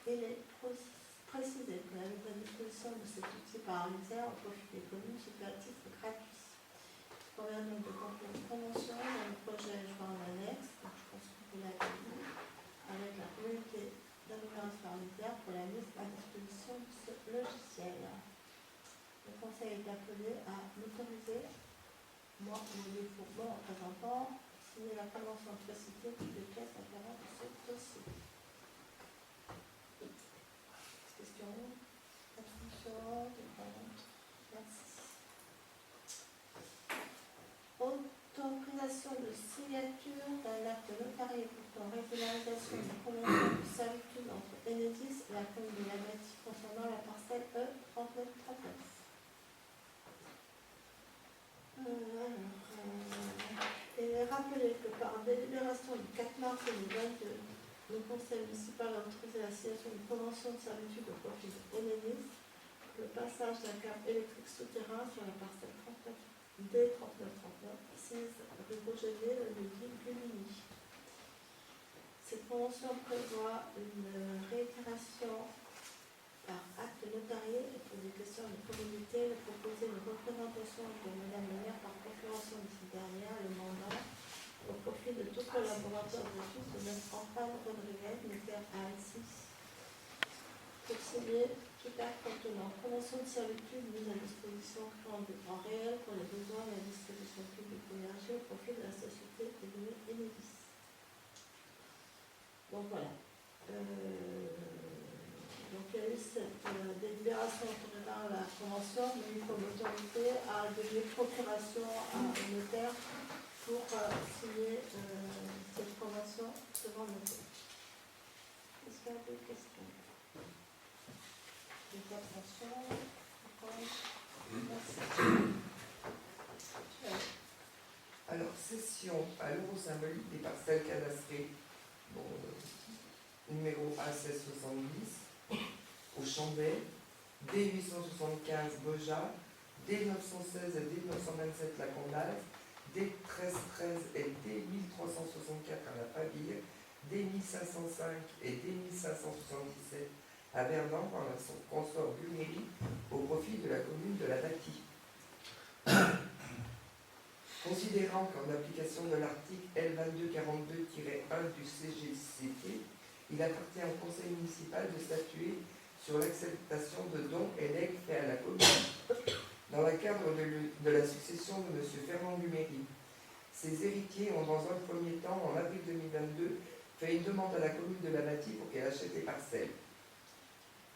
Il est précisé que la mise à disposition de cet outil par Arnisard au profit des communes se fait à titre gratuit. Il convient donc de conclure une convention dans le projet joint en annexe. Donc, je conseil est appelé à m'autoriser, moi ou pour mon représentant, signer la convention précitée qui des pièces afférentes à ce dossier. Questions? Attention, merci. Autorisation de signature d'un acte notarié portant régularisation de convention de servitude entre Enedis et la commune de la Bâtie concernant la parcelle E3939. Il est rappelé que par délibération du 4 mars 2022, le conseil municipal a autorisé la signature d'une convention de servitude au profit de Enedis, le passage d'un câble électrique souterrain sur la parcelle 39D3939, 6 rue Roger, le lieu Gulini. Cette convention prévoit une réitération par acte notarié et pour des questions de communauté, de proposer une représentation de Madame le maire par procuration de cette dernière, le mandat, au profit de tout collaborateur de l'office de Mme Antoine Rodriguez, notaire à Annecy, pour signer tout acte contenant convention de servitude mise à disposition en réel pour les besoins de la distribution publique d'énergie au profit de la société dénommée Enedis. Donc voilà. Donc il y a eu cette délibération autorisant la convention, mais il faut l'autorité à donner procuration à un notaire pour signer cette convention devant le notaire. Est-ce qu'il y a des questions? Des attentions? Merci.
Alors, cession à l'euro symbolique des parcelles cadastrées, bon, numéro A1670, au Chambet, D875 Boja, D916 et D927 La Condaz, D1313 et D1364 à la Paville, D1505 et D1577 à Bernan par la consort du mairie au profit de la commune de la Bâtie. Considérant qu'en application de l'article L2242-1 du CGCT, il appartient au conseil municipal de statuer sur l'acceptation de dons et legs faits à la commune dans le cadre de la succession de M. Fernand Duméry. Ses héritiers ont dans un premier temps, en avril 2022, fait une demande à la commune de la Bâtie pour qu'elle achète les parcelles.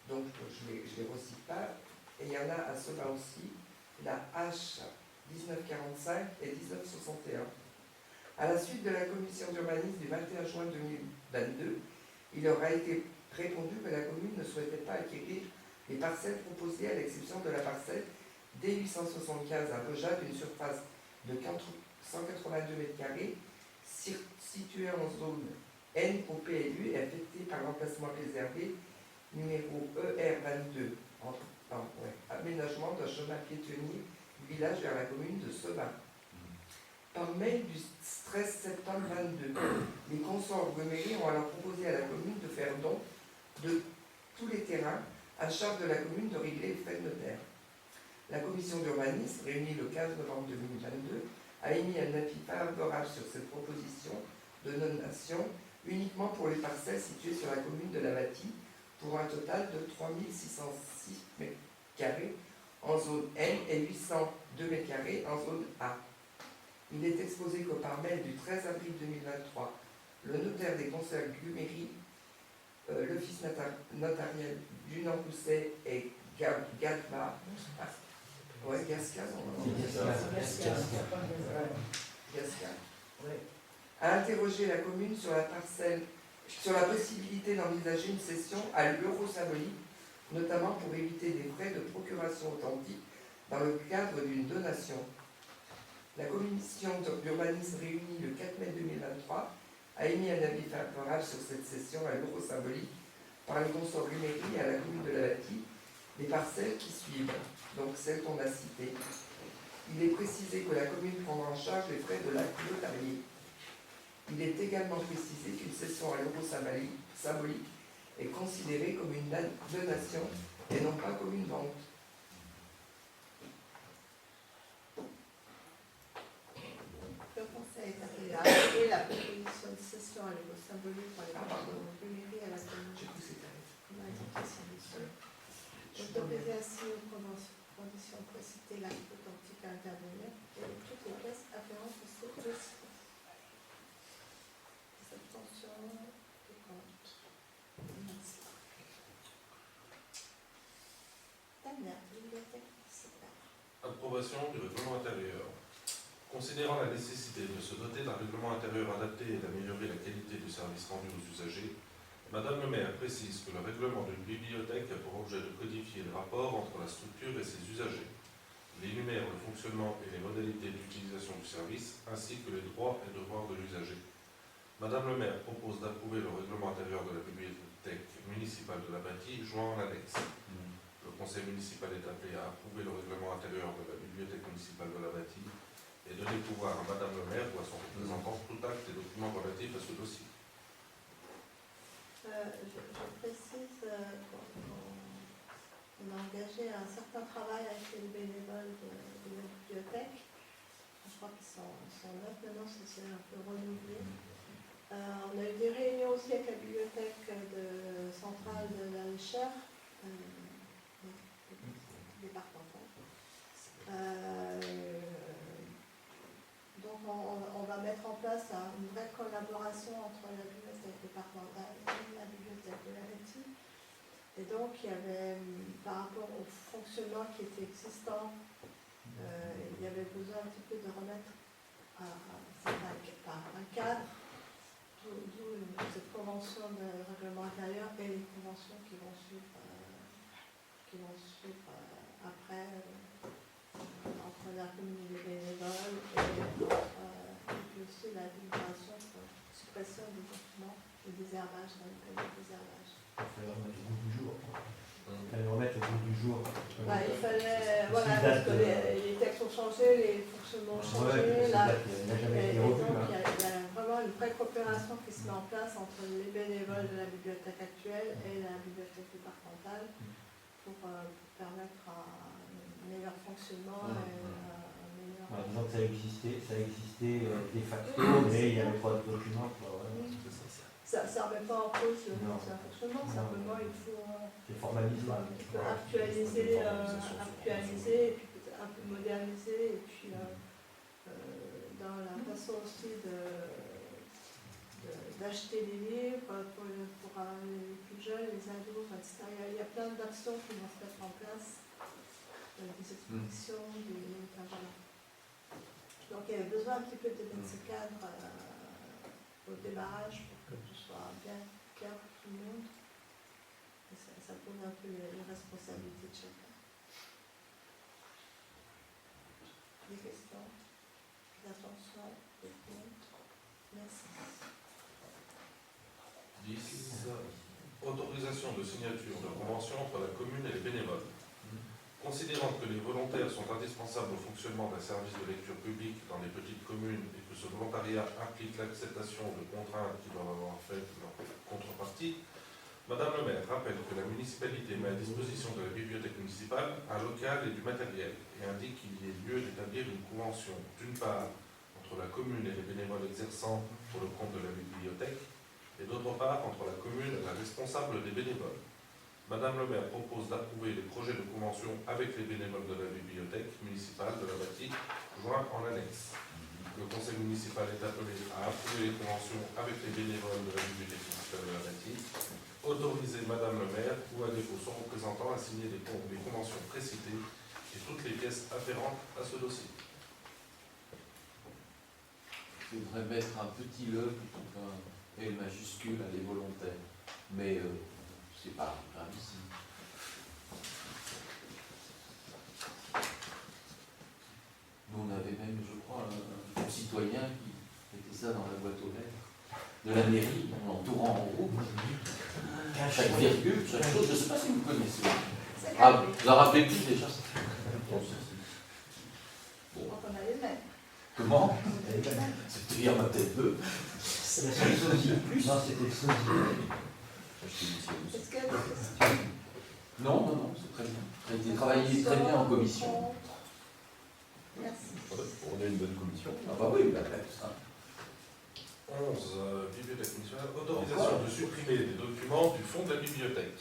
Donc je ne les recite pas. Et il y en a à cela aussi, la H 1945 et 1961. À la suite de la commission d'urbanisme du 21 juin 2022, il aura été répondu que la commune ne souhaitait pas acquérir les parcelles proposées à l'exception de la parcelle D875 à Boja d'une surface de 182 m², située en zone N au PLU et affectée par l'emplacement réservé numéro ER22, aménagement d'un chemin piétonnier du village vers la commune de Sevin. Par mail du 13 septembre 2022, les consorts Goméry ont alors proposé à la commune de faire don de tous les terrains à charge de la commune de régler les frais de notaire. La commission d'urbanisme, réunie le 15 novembre 2022, a émis un avis favorable sur cette proposition de donation uniquement pour les parcelles situées sur la commune de la Bâtie, pour un total de 3606 m² en zone N et 802 m² en zone A. Il est exposé que par mail du 13 avril 2023, le notaire des concerts Guméry, l'office notarial du Nord-Pousset et Gadva, a interrogé la commune sur la possibilité d'envisager une cession à l'euro symbolique, notamment pour éviter des frais de procuration authentique dans le cadre d'une donation. La commission d'urbanisme réunie le 4 mai 2023 a émis un avis favorable sur cette cession à l'euro symbolique par le consort Guméry à la commune de la Bâtie, des parcelles qui suivent, donc celles qu'on a citées. Il est précisé que la commune prendra en charge les frais de l'acte notarié. Il est également précisé qu'une cession à l'euro symbolique est considérée comme une donation et non pas comme une vente.
Le conseil est appelé à appuyer la proposition de cession à l'euro symbolique par les partenaires de mairie à la commune. Autorisé à signer une convention conditions précitées, l'acte authentique à intervenir et toutes les pièces afférentes à ce dossier. Des abstentions, des comptes. Merci. Damien, bibliothèque municipale.
Approbation du règlement intérieur. Considérant la nécessité de se doter d'un règlement intérieur adapté et d'améliorer la qualité du service rendu aux usagers, Madame le maire précise que le règlement d'une bibliothèque a pour objet de codifier les rapports entre la structure et ses usagers. Il énumère le fonctionnement et les modalités d'utilisation du service, ainsi que les droits et devoirs de l'usager. Madame le maire propose d'approuver le règlement intérieur de la bibliothèque municipale de la Bâtie, joint en annexe. Le conseil municipal est appelé à approuver le règlement intérieur de la bibliothèque municipale de la Bâtie et donner pouvoir à Madame le maire ou à son représentant tout acte et document relatif à ce dossier.
Je précise qu'on a engagé un certain travail avec les bénévoles de la bibliothèque. Je crois qu'ils sont neufs maintenant, c'est un peu renouvelé. On a eu des réunions aussi avec la bibliothèque centrale de la Richère, départementale. Donc on va mettre en place une vraie collaboration entre la bibliothèque départementale et la bibliothèque de la Bâtie. Et donc il y avait, par rapport au fonctionnement qui était existant, il y avait besoin un petit peu de remettre un cadre, d'où cette convention de règlement intérieur et les conventions qui vont suivre après entre la commune des bénévoles et puis aussi la libération pour suppression des documents et des herbages dans les périodes des herbages.
Il fallait remettre au goût du jour. Il fallait remettre au goût du jour.
Il fallait, voilà, parce que les textes ont changé, les fonctionnements ont changé.
Il n'a jamais été revu.
Donc il y a vraiment une vraie coopération qui se met en place entre les bénévoles de la bibliothèque actuelle et la bibliothèque départementale pour permettre un meilleur fonctionnement et un meilleur...
Disons que ça existait de facto, mais il y avait pas de documents.
Ça ne remet pas en cause le
Non.
fonctionnement, simplement il faut
C'est formalisé.
un petit peu actualiser, et puis peut-être un peu moderniser, et puis dans la façon aussi d'acheter des livres pour les plus jeunes, les ados, etc. Il y a plein d'actions qui vont se mettre en place, des expositions, enfin, voilà. Donc il y avait besoin un petit peu de mettre ce cadre au démarrage pour que tout soit bien clair pour tout le monde. Et ça pose un peu les responsabilités de chacun. Des questions, des attentions, des comptes. Merci.
10. Autorisation de signature de convention entre la commune et les bénévoles. Considérant que les volontaires sont indispensables au fonctionnement d'un service de lecture publique dans les petites communes et que ce volontariat implique l'acceptation de contraintes qui doivent avoir fait leur contrepartie, Madame le maire rappelle que la municipalité met à disposition de la bibliothèque municipale un local et du matériel et indique qu'il y ait lieu d'établir une convention, d'une part, entre la commune et les bénévoles exerçant pour le compte de la bibliothèque, et d'autre part, entre la commune et la responsable des bénévoles. Madame le maire propose d'approuver les projets de convention avec les bénévoles de la bibliothèque municipale de la Bâtie, joints en annexe. Le conseil municipal est appelé à approuver les conventions avec les bénévoles de la bibliothèque municipale de la Bâtie, autoriser Madame le maire ou à défaut son représentant à signer des conventions précitées et toutes les pièces afférentes à ce dossier.
Je voudrais mettre un petit le plutôt qu'un L majuscule à les volontaires, mais c'est pas grave ici. Nous on avait même, je crois, un citoyen qui mettait ça dans la boîte aux lettres de la mairie, en l'entourant en rouge. Chaque virgule, chaque chose, je ne sais pas si vous connaissez. Ah, vous en rappelez plus déjà?
Je crois qu'on a les mêmes.
Comment? C'était hier ma tête bleue.
C'est le sosie. Non, c'était le sosie.
Est-ce qu'il y a des questions?
Non, c'est très bien. Ça a été travaillé très bien en commission.
Merci.
On a une bonne commission.
Ah bah oui, bah, ça.
11. Bibliothèque municipale. Autorisation de supprimer des documents du fonds de la bibliothèque.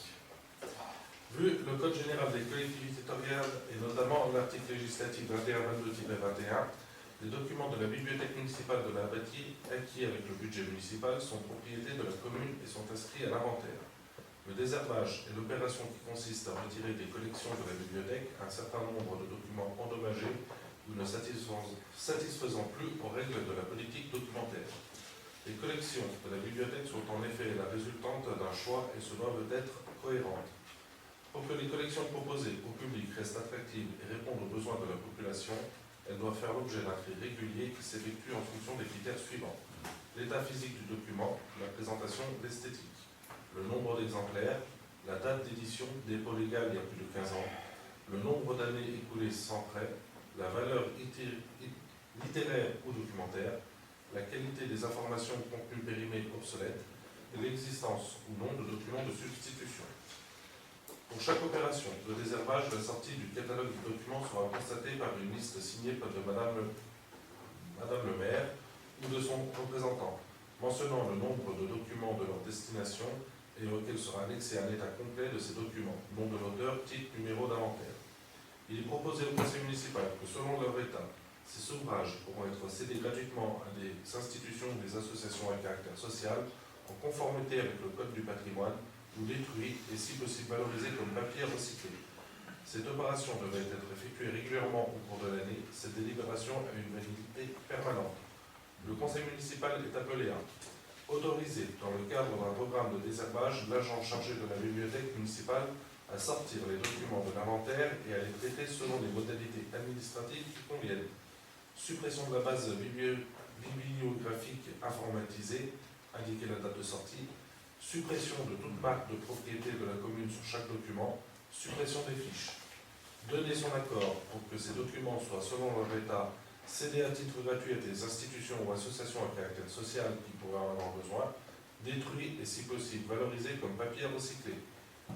Vu le Code général des collectivités territoriales et notamment l'article législatif 2122-21, les documents de la bibliothèque municipale de la bâtie acquis avec le budget municipal sont propriété de la commune et sont inscrits à l'inventaire. Le désherbage est l'opération qui consiste à retirer des collections de la bibliothèque un certain nombre de documents endommagés ou ne satisfaisant plus aux règles de la politique documentaire. Les collections de la bibliothèque sont en effet la résultante d'un choix et se doivent d'être cohérentes. Pour que les collections proposées au public restent attractives et répondent aux besoins de la population, elles doivent faire l'objet d'un tri régulier qui s'effectue en fonction des critères suivants. L'état physique du document, la présentation, l'esthétique, le nombre d'exemplaires, la date d'édition, dépôt légal il y a plus de 15 ans, le nombre d'années écoulées sans prêt, la valeur littéraire ou documentaire, la qualité des informations contenues périmées obsolètes et l'existence ou non de documents de substitution. Pour chaque opération de désherbage, la sortie du catalogue du document sera constatée par une liste signée par Madame le maire ou de son représentant, mentionnant le nombre de documents de leur destination et auquel sera annexé un état complet de ces documents, nom de l'auteur, titre, numéro d'inventaire. Il est proposé au conseil municipal que selon leur état, ces ouvrages pourront être cédés gratuitement à des institutions ou des associations à caractère social en conformité avec le Code du patrimoine ou détruits et si possible valorisés comme papier recyclé. Cette opération devrait être effectuée régulièrement au cours de l'année. Cette délibération a une validité permanente. Le conseil municipal est appelé à autoriser, dans le cadre d'un programme de désherbage, l'agent chargé de la bibliothèque municipale à sortir les documents de l'inventaire et à les traiter selon les modalités administratives qui conviennent. Suppression de la base bibliographique informatisée, indiquer la date de sortie, suppression de toute marque de propriété de la commune sur chaque document, suppression des fiches. Donner son accord pour que ces documents soient, selon leur état, cédés à titre gratuit à des institutions ou associations à caractère social qui pourraient en avoir besoin, détruits et, si possible, valorisés comme papier recyclé.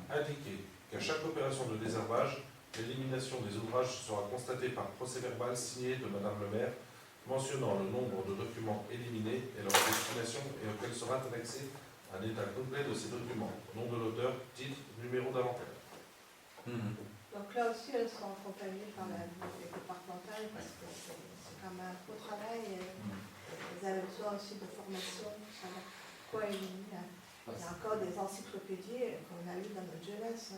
Indiquer qu'à chaque opération de désherbage, l'élimination des ouvrages sera constatée par procès-verbal signé de Madame le maire, mentionnant le nombre de documents éliminés et leur destination et auquel sera annexé un état complet de ces documents, nom de l'auteur, titre, numéro d'inventaire.
Donc là aussi, elles sont accompagnées par la bibliothèque départementale parce que c'est quand même un gros travail et elles avaient besoin aussi de formation pour savoir quoi éliminer. Il y a encore des encyclopédies qu'on a eues dans notre jeunesse.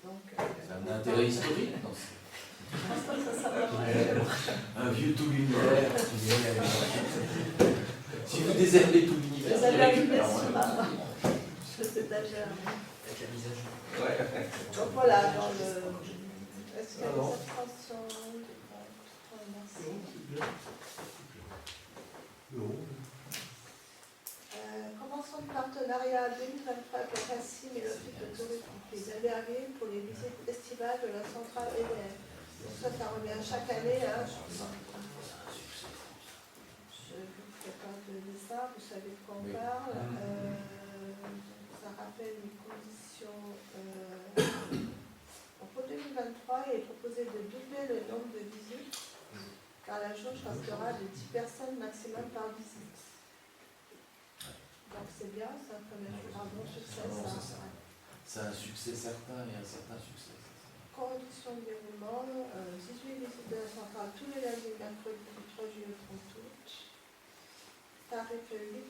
Donc,
c'est un intérêt historique.
ça
un vieux tout l'univers. Si vous désherbez tout l'univers,
vous avez allumé sur ma cet âge-là.
Avec la mise à jour.
Ouais.
Donc voilà, dans le... Est-ce qu'il y a des abstentions? Merci. Convention de partenariat 2023 avec la CIM et l'Office de tourisme des Albergues pour les visites estivales de la centrale EDF. Donc ça revient chaque année. Hein. Je ne vous fais pas de ça, vous savez de quoi on parle. Ça rappelle les conditions. Pour 2023, il est proposé de doubler le nombre de visites, car la jauge restera de 10 personnes maximum par visite. Donc c'est bien, ça connaît un bon succès. Ça.
C'est un succès certain et un certain succès.
Conditions de déroulement, 18 visites de la centrale tous les lundis et mercredis du 3 juillet au 30 août. Tarif 8 €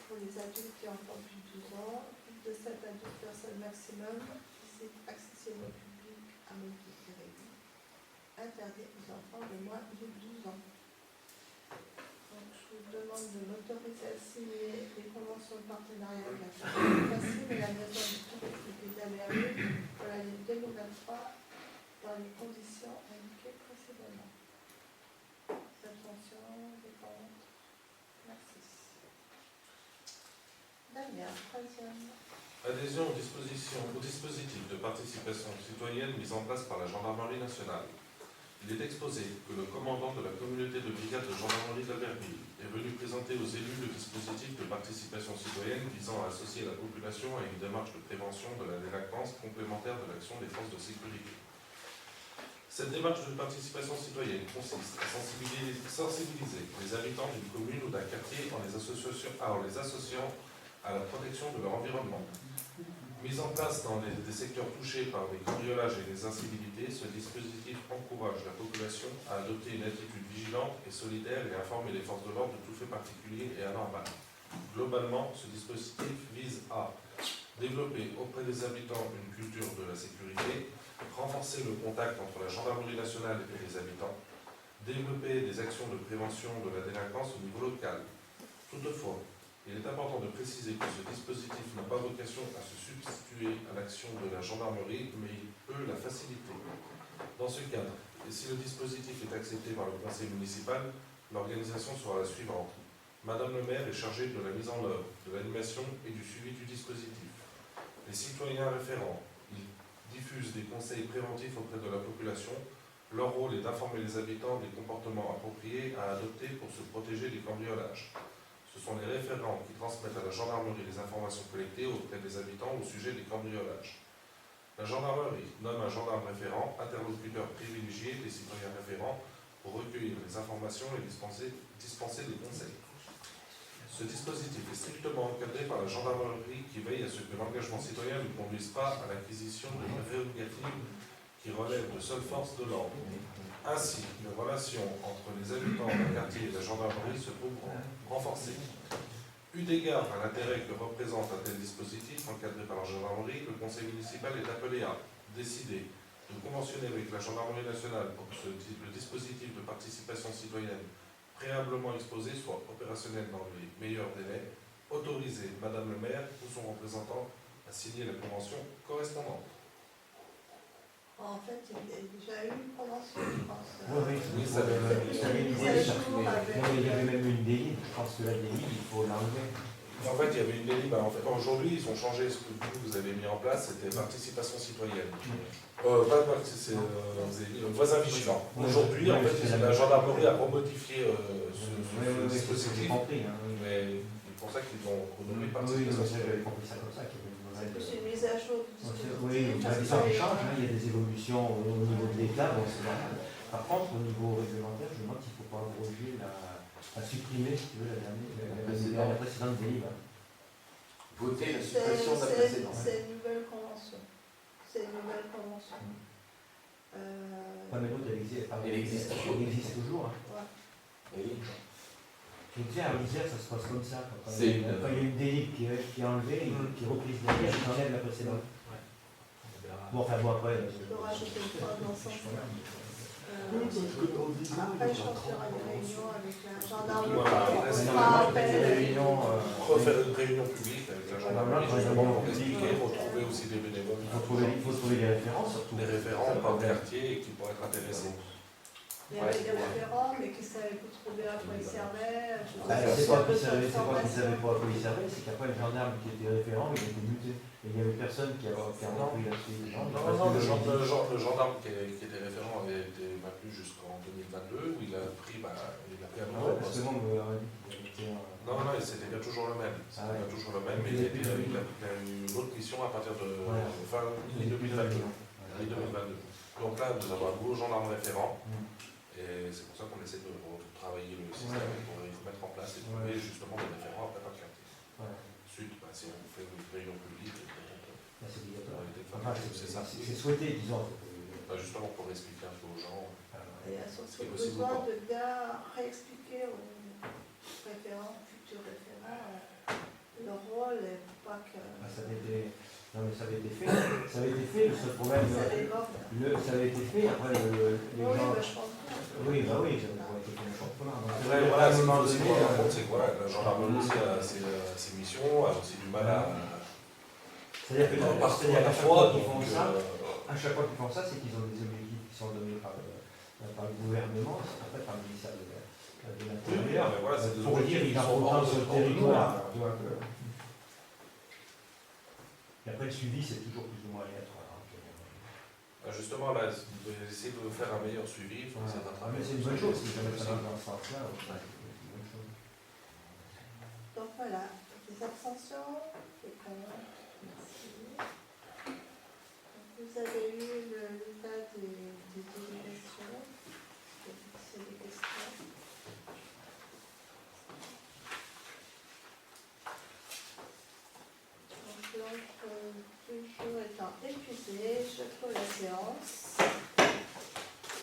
pour les adultes et enfants plus de 12 ans, plus de 7 à 12 personnes maximum, visite accessible au public à mobilité réduite, interdit aux enfants de moins de 12 ans. Donc je vous demande de m'autoriser à signer les conventions de partenariat avec la CIM et la maison du tourisme des Albergues pour l'année 2023 dans les conditions indiquées précédemment. Abstention, des contre. Merci. Damien, troisième.
Adhésion au dispositif de participation citoyenne mis en place par la Gendarmerie nationale. Il est exposé que le commandant de la communauté de brigade de gendarmerie d'Albertville est venu présenter aux élus le dispositif de participation citoyenne visant à associer la population à une démarche de prévention de la délinquance complémentaire de l'action des forces de sécurité. Cette démarche de participation citoyenne consiste à sensibiliser les habitants d'une commune ou d'un quartier en les associant à la protection de leur environnement. Mis en place dans des secteurs touchés par des cambriolages et des incivilités, ce dispositif encourage la population à adopter une attitude vigilante et solidaire et à informer les forces de l'ordre de tout fait particulier et anormal. Globalement, ce dispositif vise à développer auprès des habitants une culture de la sécurité, renforcer le contact entre la gendarmerie nationale et les habitants, développer des actions de prévention de la délinquance au niveau local. Toutefois, il est important de préciser que ce dispositif n'a pas vocation à se substituer à l'action de la gendarmerie, mais il peut la faciliter. Dans ce cadre, et si le dispositif est accepté par le conseil municipal, l'organisation sera la suivante. Madame le maire est chargée de la mise en œuvre, de l'animation et du suivi du dispositif. Les citoyens référents, ils diffusent des conseils préventifs auprès de la population. Leur rôle est d'informer les habitants des comportements appropriés à adopter pour se protéger des cambriolages. Ce sont les référents qui transmettent à la gendarmerie les informations collectées auprès des habitants au sujet des cambriolages. La gendarmerie nomme un gendarme référent, interlocuteur privilégié des citoyens référents pour recueillir les informations et dispenser des conseils. Ce dispositif est strictement encadré par la gendarmerie qui veille à ce que l'engagement citoyen ne conduise pas à l'acquisition de prérogatives qui relèvent de seule force de l'ordre. Ainsi, les relations entre les habitants d'un quartier et la gendarmerie se trouvent renforcées. Eu égard à l'intérêt que représente un tel dispositif encadré par la gendarmerie, le conseil municipal est appelé à décider de conventionner avec la gendarmerie nationale pour que le dispositif de participation citoyenne préalablement exposé soit opérationnel dans les meilleurs délais, autoriser Madame le maire ou son représentant à signer la convention correspondante.
En fait, il y a déjà eu une convention, je pense.
Oui,
ça avait une
il y avait même une délit, je pense que la délit, il faut l'enlever.
En fait, il y avait une délit, aujourd'hui, ils ont changé ce que vous avez mis en place, c'était participation citoyenne. Voisin vigilant. Aujourd'hui, en fait, la gendarmerie a remodifié ce dispositif, mais c'est pour ça qu'ils ont renommé participation citoyenne.
J'avais compris ça comme ça.
C'est une mise à jour du dispositif.
Oui, il y a des choses qui changent, il y a des évolutions au niveau de l'État, bon, c'est normal. Par contre, au niveau réglementaire, je me demande s'il ne faut pas abroger à supprimer, si tu veux, la précédente délire.
Voter la suppression de la précédente.
C'est une nouvelle convention. C'est une nouvelle convention.
Mais l'autre, elle existe toujours.
Ouais.
Oui.
Et tiens, à l'Isère, ça se passe comme ça. Quand
C'est
il y a une délire qui est enlevée, qui est reprise derrière, qui enlève la précédente. Bon, enfin, bon, après.
Je peux rajouter une phrase dans ce sens-là. Après, je pense qu'il y aura des réunions avec la gendarmerie.
Refaire une réunion publique avec la gendarmerie, justement, pour expliquer, retrouver aussi des bénévoles.
Il faut trouver des référents, surtout.
Des référents par quartier qui pourraient être intéressés.
Il y avait des référents, mais qui ne savaient pas trouver à quoi ils servaient.
C'est pas qu'ils ne savaient pas à quoi ils servaient, c'est qu'après le gendarme qui était référent, il était muté. Et il n'y avait personne qui a repris la suite.
Non, le gendarme qui était référent avait été maintenu jusqu'en 2022, où il a pris un nouveau poste. Non, c'était bien toujours le même. C'était bien toujours le même, mais il a eu une autre mission à partir de fin 2022. Donc là, nous avons un nouveau gendarme référent. Et c'est pour ça qu'on essaie de travailler le système pour mettre en place et trouver justement des référents après par quartier. Ensuite, si on fait une réunion publique,
c'est obligatoire. C'est souhaité, disons.
Justement pour expliquer un peu aux gens.
Il y a surtout besoin de bien réexpliquer aux référents, futurs référents, leur rôle et pas que.
Non, mais ça avait été fait. Ça avait été fait, le seul problème. Ça avait été fait, après les gens.
Je pense bien.
Oui, ça aurait été fait un championnat.
Voilà, c'est que la gendarmerie aussi a ses missions, a aussi du mal à.
C'est-à-dire que à chaque fois qu'ils font ça, c'est qu'ils ont des objectifs qui sont donnés par le gouvernement, après par le ministère de l'Intérieur, pour dire qu'ils sont autant sur le territoire. Et après, le suivi, c'est toujours plus ou moins aléatoire.
Justement, là, essayer de faire un meilleur suivi, il faut que ça rattrape.
Mais c'est une bonne chose, si jamais ça va dans ce sens-là.
Donc voilà, des abstentions, et merci. Vous avez eu l'état des délibérations.